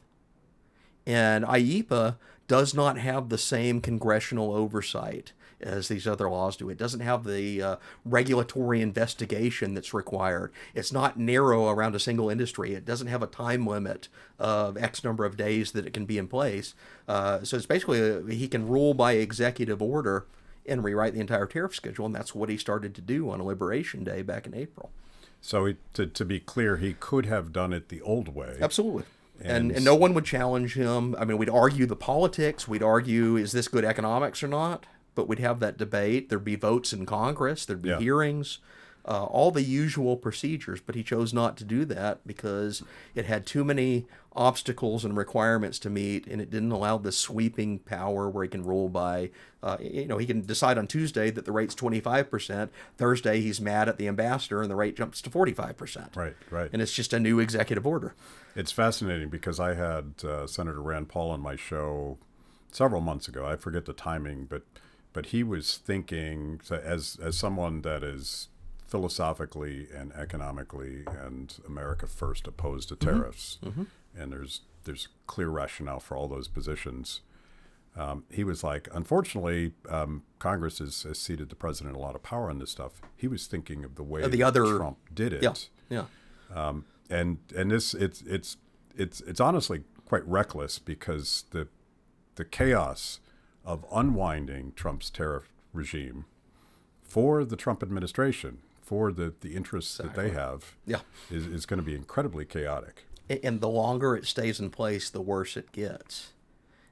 And IEPA does not have the same congressional oversight as these other laws do. It doesn't have the regulatory investigation that's required. It's not narrow around a single industry. It doesn't have a time limit of X number of days that it can be in place. So it's basically he can rule by executive order and rewrite the entire tariff schedule, and that's what he started to do on Liberation Day back in April. So to be clear, he could have done it the old way. Absolutely. And no one would challenge him. I mean, we'd argue the politics. We'd argue, is this good economics or not? But we'd have that debate. There'd be votes in Congress. There'd be hearings, all the usual procedures. But he chose not to do that because it had too many obstacles and requirements to meet, and it didn't allow the sweeping power where he can rule by, he can decide on Tuesday that the rate's 25%. Thursday, he's mad at the ambassador, and the rate jumps to 45%. Right. And it's just a new executive order. It's fascinating because I had Senator Rand Paul on my show several months ago. I forget the timing, but he was thinking, as someone that is philosophically and economically and America first opposed to tariffs, and there's clear rationale for all those positions. He was like, unfortunately, Congress has ceded the president a lot of power on this stuff. He was thinking of the way Trump did it. Yeah. And this it's honestly quite reckless because the chaos of unwinding Trump's tariff regime for the Trump administration, for the interests that they have, is going to be incredibly chaotic. And the longer it stays in place, the worse it gets.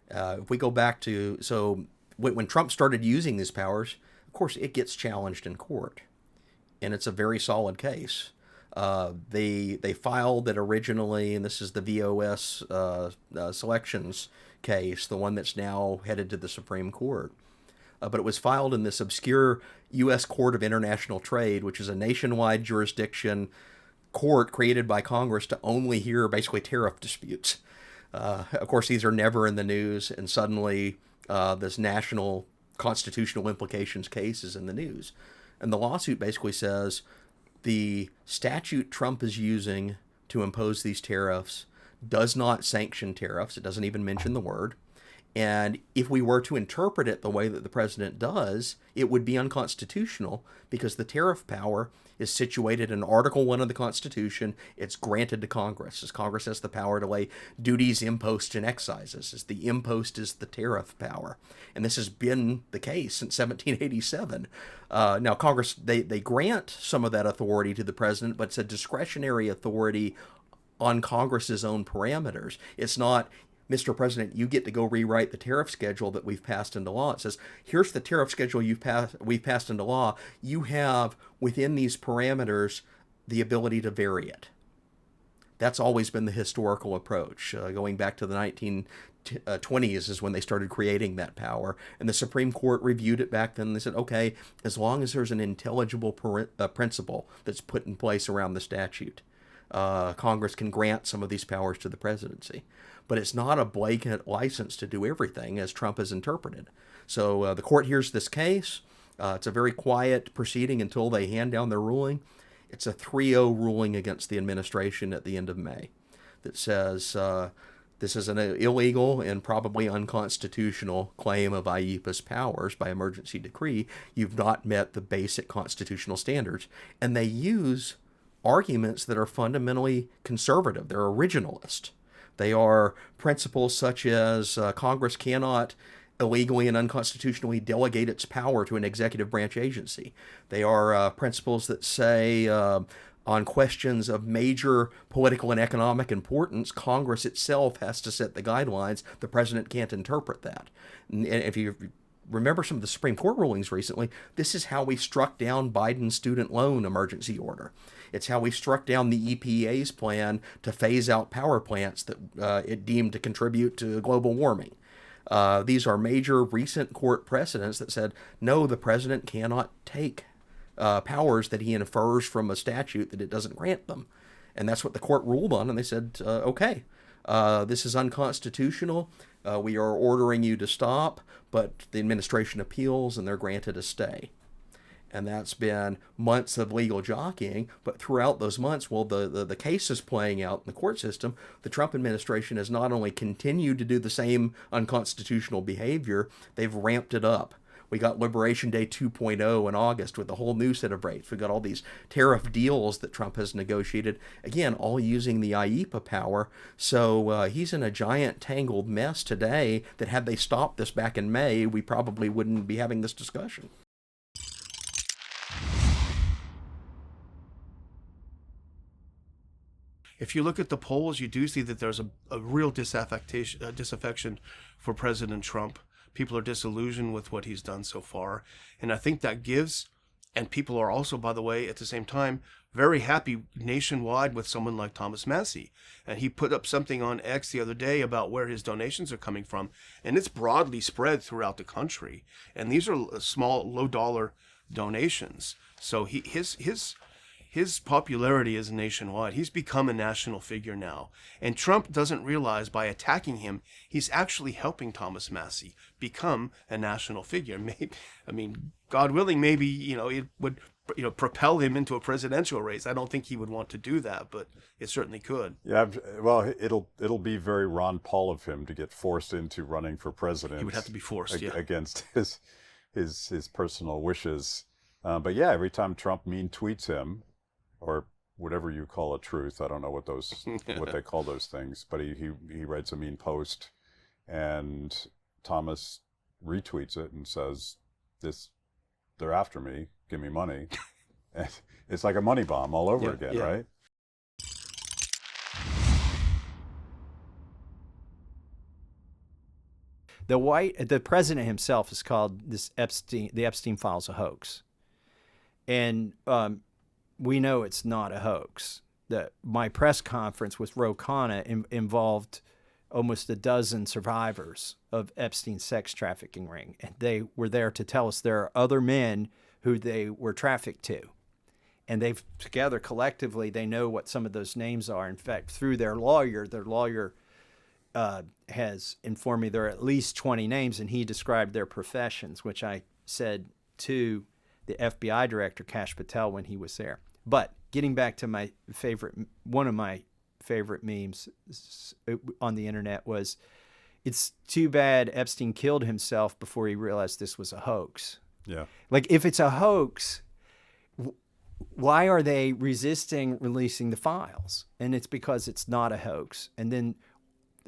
If we go back to, when Trump started using these powers, of course, it gets challenged in court. And it's a very solid case. They filed it originally, and this is the VOS selections case, the one that's now headed to the Supreme Court. But it was filed in this obscure U.S. Court of International Trade, which is a nationwide jurisdiction court created by Congress to only hear basically tariff disputes. Of course, these are never in the news, and suddenly this national constitutional implications case is in the news. And the lawsuit basically says the statute Trump is using to impose these tariffs does not sanction tariffs. It doesn't even mention the word. And if we were to interpret it the way that the president does, it would be unconstitutional because the tariff power is situated in Article 1 of the Constitution. It's granted to Congress, as Congress has the power to lay duties, imposts, and excises, as the impost is the tariff power. And this has been the case since 1787. Now, Congress, they grant some of that authority to the president, but it's a discretionary authority on Congress's own parameters. It's not, Mr. President, you get to go rewrite the tariff schedule that we've passed into law. It says, here's the tariff schedule we've passed into law. You have, within these parameters, the ability to vary it. That's always been the historical approach. Going back to the 1920s is when they started creating that power. And the Supreme Court reviewed it back then. They said, okay, as long as there's an intelligible principle that's put in place around the statute, Congress can grant some of these powers to the presidency. But it's not a blanket license to do everything as Trump has interpreted. So the court hears this case. It's a very quiet proceeding until they hand down their ruling. It's a 3-0 ruling against the administration at the end of May that says this is an illegal and probably unconstitutional claim of IEPA's powers by emergency decree. You've not met the basic constitutional standards. And they use arguments that are fundamentally conservative. They're originalist. They are principles such as Congress cannot illegally and unconstitutionally delegate its power to an executive branch agency. They are principles that say on questions of major political and economic importance, Congress itself has to set the guidelines. The president can't interpret that. And if you remember some of the Supreme Court rulings recently, this is how we struck down Biden's student loan emergency order. It's how we struck down the EPA's plan to phase out power plants that it deemed to contribute to global warming. These are major recent court precedents that said, no, the president cannot take powers that he infers from a statute that it doesn't grant them. And that's what the court ruled on, and they said, okay, this is unconstitutional. We are ordering you to stop, but the administration appeals and they're granted a stay. And that's been months of legal jockeying, but throughout those months, while the case is playing out in the court system, the Trump administration has not only continued to do the same unconstitutional behavior, they've ramped it up. We got Liberation Day 2.0 in August with a whole new set of rates. We got all these tariff deals that Trump has negotiated, again, all using the IEPA power. So he's in a giant tangled mess today that had they stopped this back in May, we probably wouldn't be having this discussion. If you look at the polls, you do see that there's a real disaffection for President Trump. People are disillusioned with what he's done so far. And I think that gives, and people are also, by the way, at the same time, very happy nationwide with someone like Thomas Massie. And he put up something on X the other day about where his donations are coming from. And it's broadly spread throughout the country. And these are small, low-dollar donations. So his popularity is nationwide. He's become a national figure now. And Trump doesn't realize by attacking him, he's actually helping Thomas Massie become a national figure. I mean, God willing, maybe, it would, propel him into a presidential race. I don't think he would want to do that, but it certainly could. Yeah, well, it'll be very Ron Paul of him to get forced into running for president. He would have to be forced, against his personal wishes. But yeah, every time Trump mean tweets him, or whatever you call a truth, I don't know what they call those things, but he writes a mean post, and Thomas retweets it and says, they're after me, give me money. And it's like a money bomb all over again, right? The president himself has called the Epstein files a hoax. And we know it's not a hoax. My press conference with Ro Khanna involved almost a dozen survivors of Epstein's sex trafficking ring. And they were there to tell us there are other men who they were trafficked to. And they've together, collectively, they know what some of those names are. In fact, through their lawyer has informed me there are at least 20 names, and he described their professions, which I said to the FBI director, Kash Patel, when he was there. But getting back to one of my favorite memes on the internet was, it's too bad Epstein killed himself before he realized this was a hoax. Yeah. Like, if it's a hoax, why are they resisting releasing the files? And it's because it's not a hoax. And then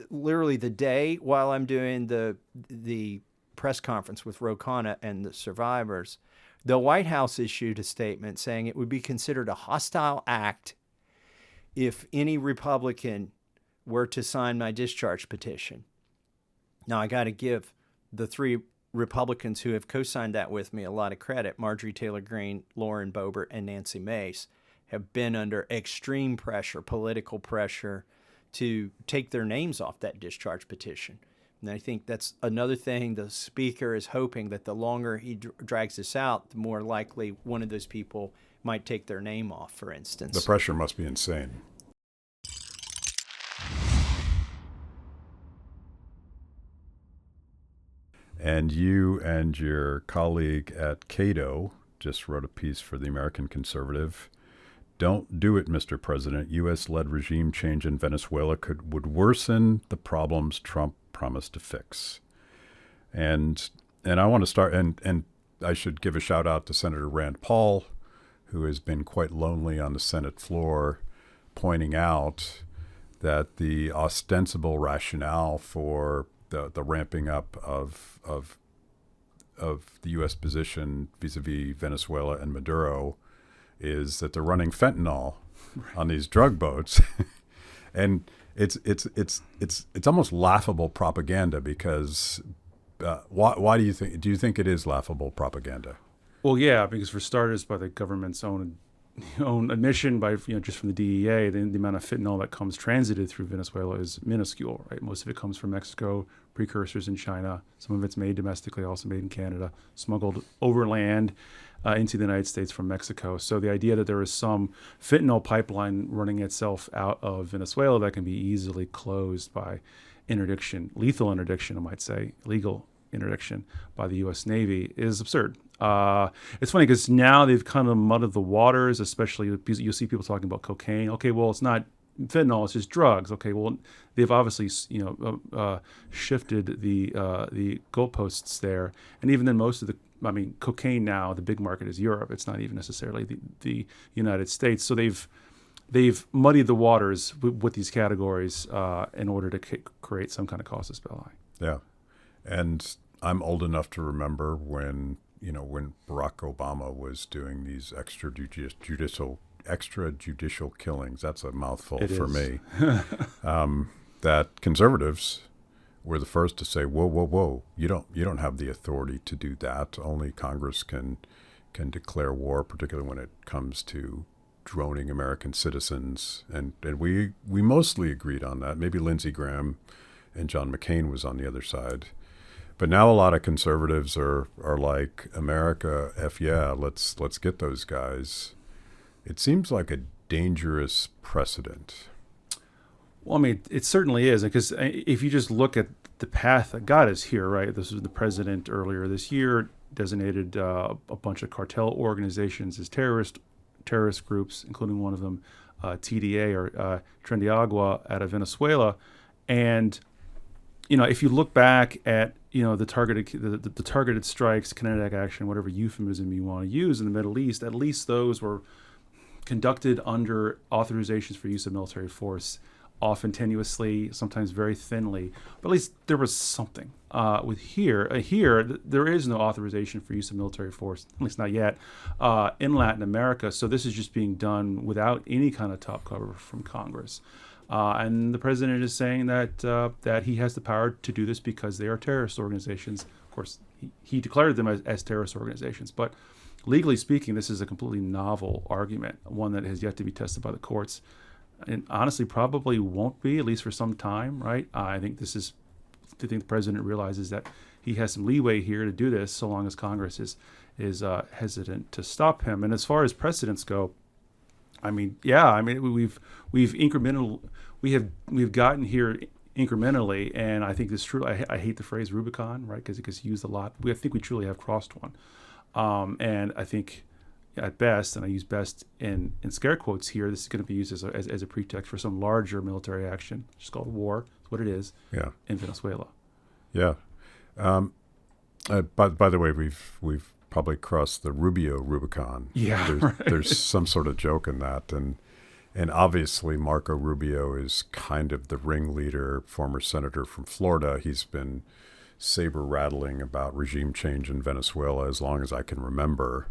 literally the day while I'm doing the press conference with Ro Khanna and the survivors, the White House issued a statement saying it would be considered a hostile act if any Republican were to sign my discharge petition. Now, I got to give the three Republicans who have co-signed that with me a lot of credit. Marjorie Taylor Greene, Lauren Boebert, and Nancy Mace have been under extreme pressure, political pressure, to take their names off that discharge petition. And I think that's another thing. The speaker is hoping that the longer he drags this out, the more likely one of those people might take their name off, for instance. The pressure must be insane. And you and your colleague at Cato just wrote a piece for the American Conservative. Don't do it, Mr. President. U.S.-led regime change in Venezuela would worsen the problems Trump promised to fix. And I want to start, and I should give a shout out to Senator Rand Paul, who has been quite lonely on the Senate floor, pointing out that the ostensible rationale for the ramping up of the U.S. position vis-a-vis Venezuela and Maduro is that they're running fentanyl on these drug boats, and it's almost laughable propaganda because why do you think it is laughable propaganda? Well, yeah, because for starters, by the government's own admission, by just from the DEA, the amount of fentanyl that comes transited through Venezuela is minuscule, right? Most of it comes from Mexico, precursors in China. Some of it's made domestically, also made in Canada, smuggled overland into the United States from Mexico. So the idea that there is some fentanyl pipeline running itself out of Venezuela that can be easily closed by interdiction, lethal interdiction, I might say, legal interdiction by the U.S. Navy is absurd. It's funny because now they've kind of muddied the waters, especially because you'll see people talking about cocaine. Okay, well, it's not fentanyl, it's just drugs. Okay, well, they've obviously shifted the goalposts there, and even then, cocaine now, the big market is Europe. It's not even necessarily the United States. So they've muddied the waters with these categories in order to create some kind of casus belli. Yeah, and I'm old enough to remember when Barack Obama was doing these extrajudicial killings. That's a mouthful for me. That conservatives were the first to say, whoa, you don't have the authority to do that. Only Congress can declare war, particularly when it comes to droning American citizens. And we mostly agreed on that. Maybe Lindsey Graham and John McCain was on the other side. But now a lot of conservatives are like, America, F yeah, let's get those guys. It seems like a dangerous precedent. Well, it certainly is, because if you just look at the path that got us here, right? This was the president earlier this year designated a bunch of cartel organizations as terrorist groups, including one of them, TDA or Trendiagua out of Venezuela, and if you look back at the targeted strikes, kinetic action, whatever euphemism you want to use in the Middle East, at least those were conducted under authorizations for use of military force, often tenuously, sometimes very thinly, but at least there was something. With here, there is no authorization for use of military force, at least not yet, in Latin America. So this is just being done without any kind of top cover from Congress. And the president is saying that he has the power to do this because they are terrorist organizations. Of course, he declared them as terrorist organizations, but legally speaking, this is a completely novel argument, one that has yet to be tested by the courts, and honestly probably won't be, at least for some time, right? I think the president realizes that he has some leeway here to do this, so long as Congress is hesitant to stop him. And as far as precedents go, we've gotten here incrementally, and I think this is true. I hate the phrase Rubicon, right? Because it gets used a lot. I think we truly have crossed one, and I think at best, and I use best in scare quotes here, this is going to be used as a pretext for some larger military action, just called war. That's what it is. Yeah. In Venezuela. Yeah. By the way, we've probably crossed the Rubicon. Yeah, there's some sort of joke in that, and obviously Marco Rubio is kind of the ringleader, former senator from Florida. He's been saber rattling about regime change in Venezuela as long as I can remember.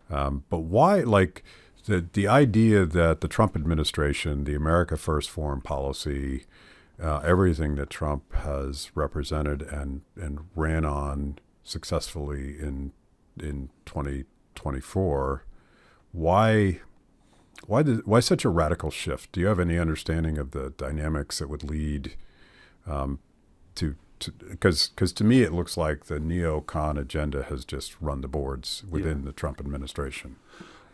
But why, the idea that the Trump administration, the America First foreign policy, everything that Trump has represented and ran on successfully in 2024, why such a radical shift? Do you have any understanding of the dynamics that would lead because to me it looks like the neocon agenda has just run the boards within the Trump administration?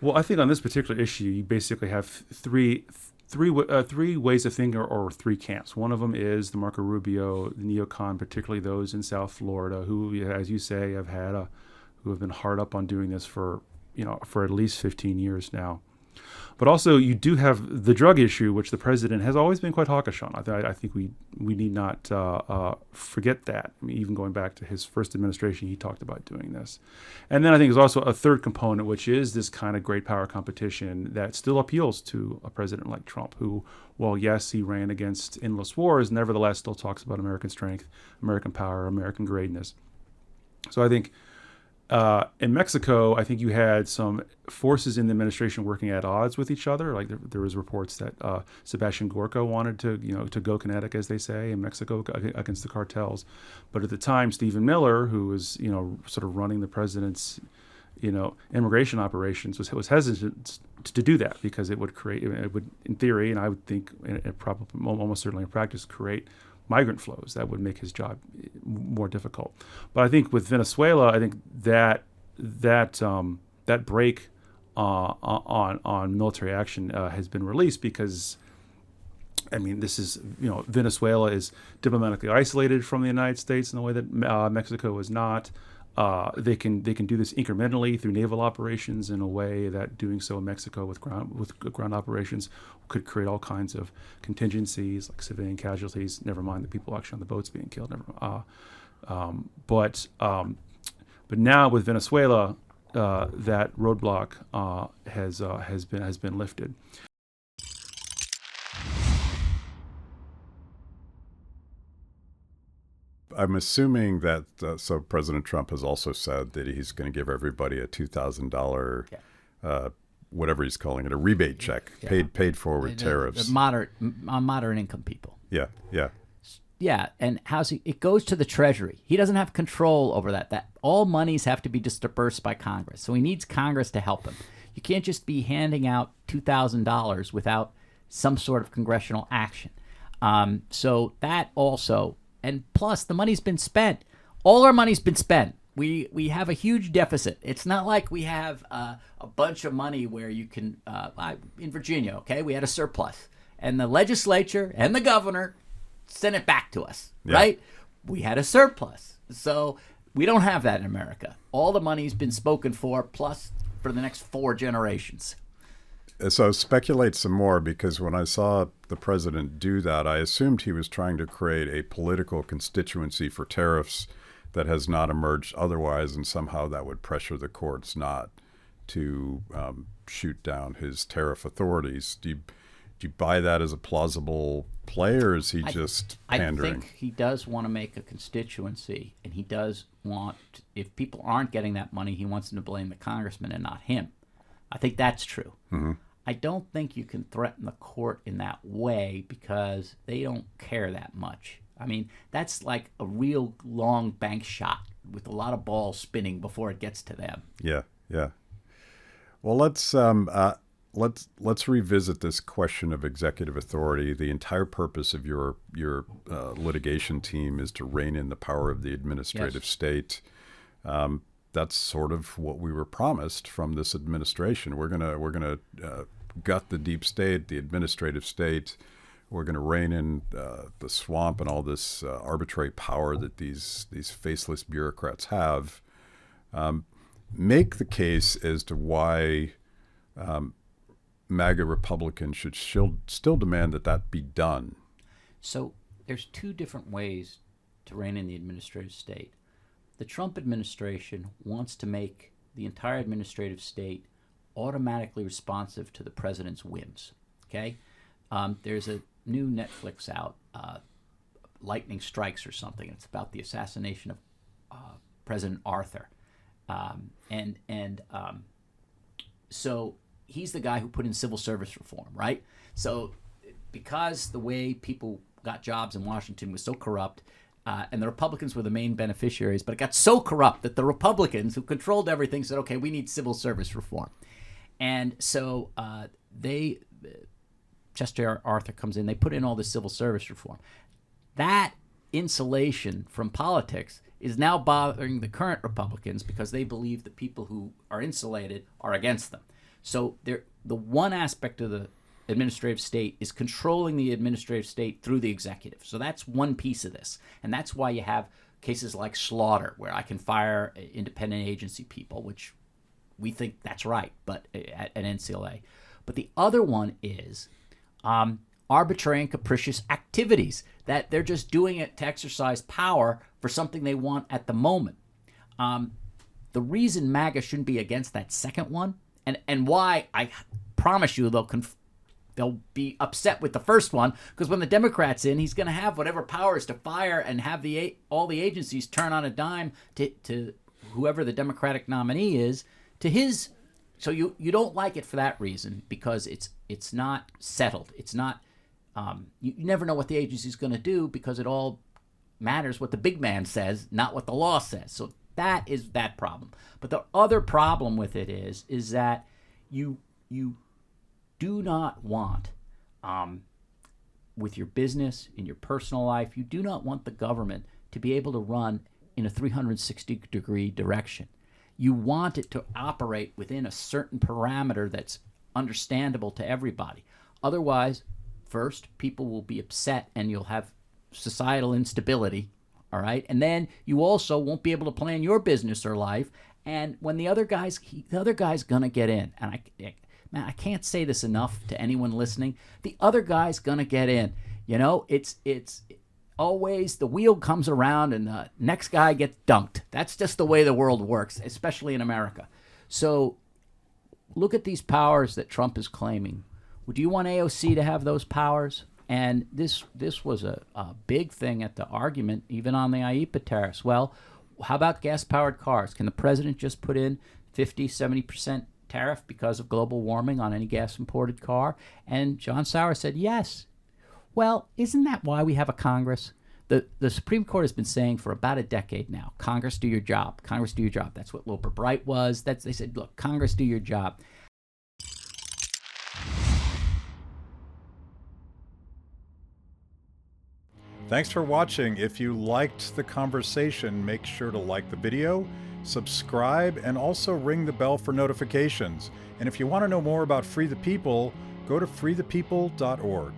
Well, I think on this particular issue, you basically have three ways of thinking, or three camps. One of them is the Marco Rubio, the neocon, particularly those in South Florida, who, as you say, who have been hard up on doing this for at least 15 years now. But also, you do have the drug issue, which the president has always been quite hawkish on. I think we need not forget that. I mean, even going back to his first administration, he talked about doing this. And then I think there's also a third component, which is this kind of great power competition that still appeals to a president like Trump, who, well, yes, he ran against endless wars, nevertheless still talks about American strength, American power, American greatness. So I think in Mexico, I think you had some forces in the administration working at odds with each other. Like there was reports that Sebastian Gorka wanted to go kinetic, as they say, in Mexico against the cartels. But at the time, Stephen Miller, who was sort of running the president's immigration operations, was hesitant to do that because it would, in theory, and I would think, probably almost certainly in practice, create migrant flows that would make his job more difficult. But I think with Venezuela, I think that break on military action has been released because, I mean, this is Venezuela is diplomatically isolated from the United States in the way that Mexico is not. They can do this incrementally through naval operations in a way that doing so in Mexico with ground operations could create all kinds of contingencies like civilian casualties. Never mind the people actually on the boats being killed. But now with Venezuela, that roadblock has been lifted. I'm assuming that so President Trump has also said that he's going to give everybody a $2,000, whatever he's calling it, a rebate check, paid for with tariffs. Moderate income people. Yeah. Yeah, and it goes to the Treasury. He doesn't have control over that. That all monies have to be dispersed by Congress. So he needs Congress to help him. You can't just be handing out $2,000 without some sort of congressional action. So that also. And plus, the money's been spent. All our money's been spent. We have a huge deficit. It's not like we have a bunch of money where you can, in Virginia, okay, we had a surplus. And the legislature and the governor sent it back to us, right? We had a surplus. So we don't have that in America. All the money's been spoken for, plus for the next 4 generations. So speculate some more, because when I saw the president do that, I assumed he was trying to create a political constituency for tariffs that has not emerged otherwise, and somehow that would pressure the courts not to shoot down his tariff authorities. Do you buy that as a plausible play, or is he just pandering? I think he does want to make a constituency, and he does want, if people aren't getting that money, he wants them to blame the congressman and not him. I think that's true. Mm-hmm. I don't think you can threaten the court in that way because they don't care that much. I mean, that's like a real long bank shot with a lot of balls spinning before it gets to them. Yeah. Well, let's revisit this question of executive authority. The entire purpose of your litigation team is to rein in the power of the administrative state. That's sort of what we were promised from this administration. We're gonna gut the deep state, the administrative state. We're gonna rein in the swamp and all this arbitrary power that these faceless bureaucrats have. Make the case as to why MAGA Republicans should still demand that be done. So there's 2 different ways to rein in the administrative state. The Trump administration wants to make the entire administrative state automatically responsive to the president's whims. Okay, there's a new Netflix out, Lightning Strikes or something. It's about the assassination of President Arthur, so he's the guy who put in civil service reform, right? So because the way people got jobs in Washington was so corrupt. And the Republicans were the main beneficiaries, but it got so corrupt that the Republicans, who controlled everything, said, okay, we need civil service reform. And so Chester Arthur comes in, they put in all this civil service reform. That insulation from politics is now bothering the current Republicans because they believe the people who are insulated are against them. So the one aspect of the administrative state is controlling the administrative state through the executive. So that's one piece of this. And that's why you have cases like slaughter, where I can fire independent agency people, which we think that's right, but at NCLA. But the other one is arbitrary and capricious activities, that they're just doing it to exercise power for something they want at the moment. The reason MAGA shouldn't be against that second one, and why I promise you they'll be upset with the first one, because when the Democrat's in, he's going to have whatever powers to fire and have all the agencies turn on a dime to whoever the Democratic nominee is, to his. So you don't like it for that reason, because it's not settled. It's not. You never know what the agency's going to do, because it all matters what the big man says, not what the law says. So that is that problem. But the other problem with it is that you do not want, with your business, in your personal life, you do not want the government to be able to run in a 360-degree direction. You want it to operate within a certain parameter that's understandable to everybody. Otherwise, first, people will be upset and you'll have societal instability, all right? And then you also won't be able to plan your business or life. And when the other guy's going to get in, and I can't say this enough to anyone listening, the other guy's going to get in. You know, it's always the wheel comes around and the next guy gets dunked. That's just the way the world works, especially in America. So look at these powers that Trump is claiming. Do you want AOC to have those powers? And this was a big thing at the argument, even on the IEPA tariffs. Well, how about gas-powered cars? Can the president just put in 50, 70% tariff because of global warming on any gas-imported car? And John Sauer said yes. Well, isn't that why we have a Congress? The Supreme Court has been saying for about a decade now, Congress, do your job. Congress, do your job. That's what Wilbur Bright was. They said, look, Congress, do your job. Thanks for watching. If you liked the conversation, make sure to like the video, subscribe, and also ring the bell for notifications. And if you want to know more about Free the People, go to freethepeople.org.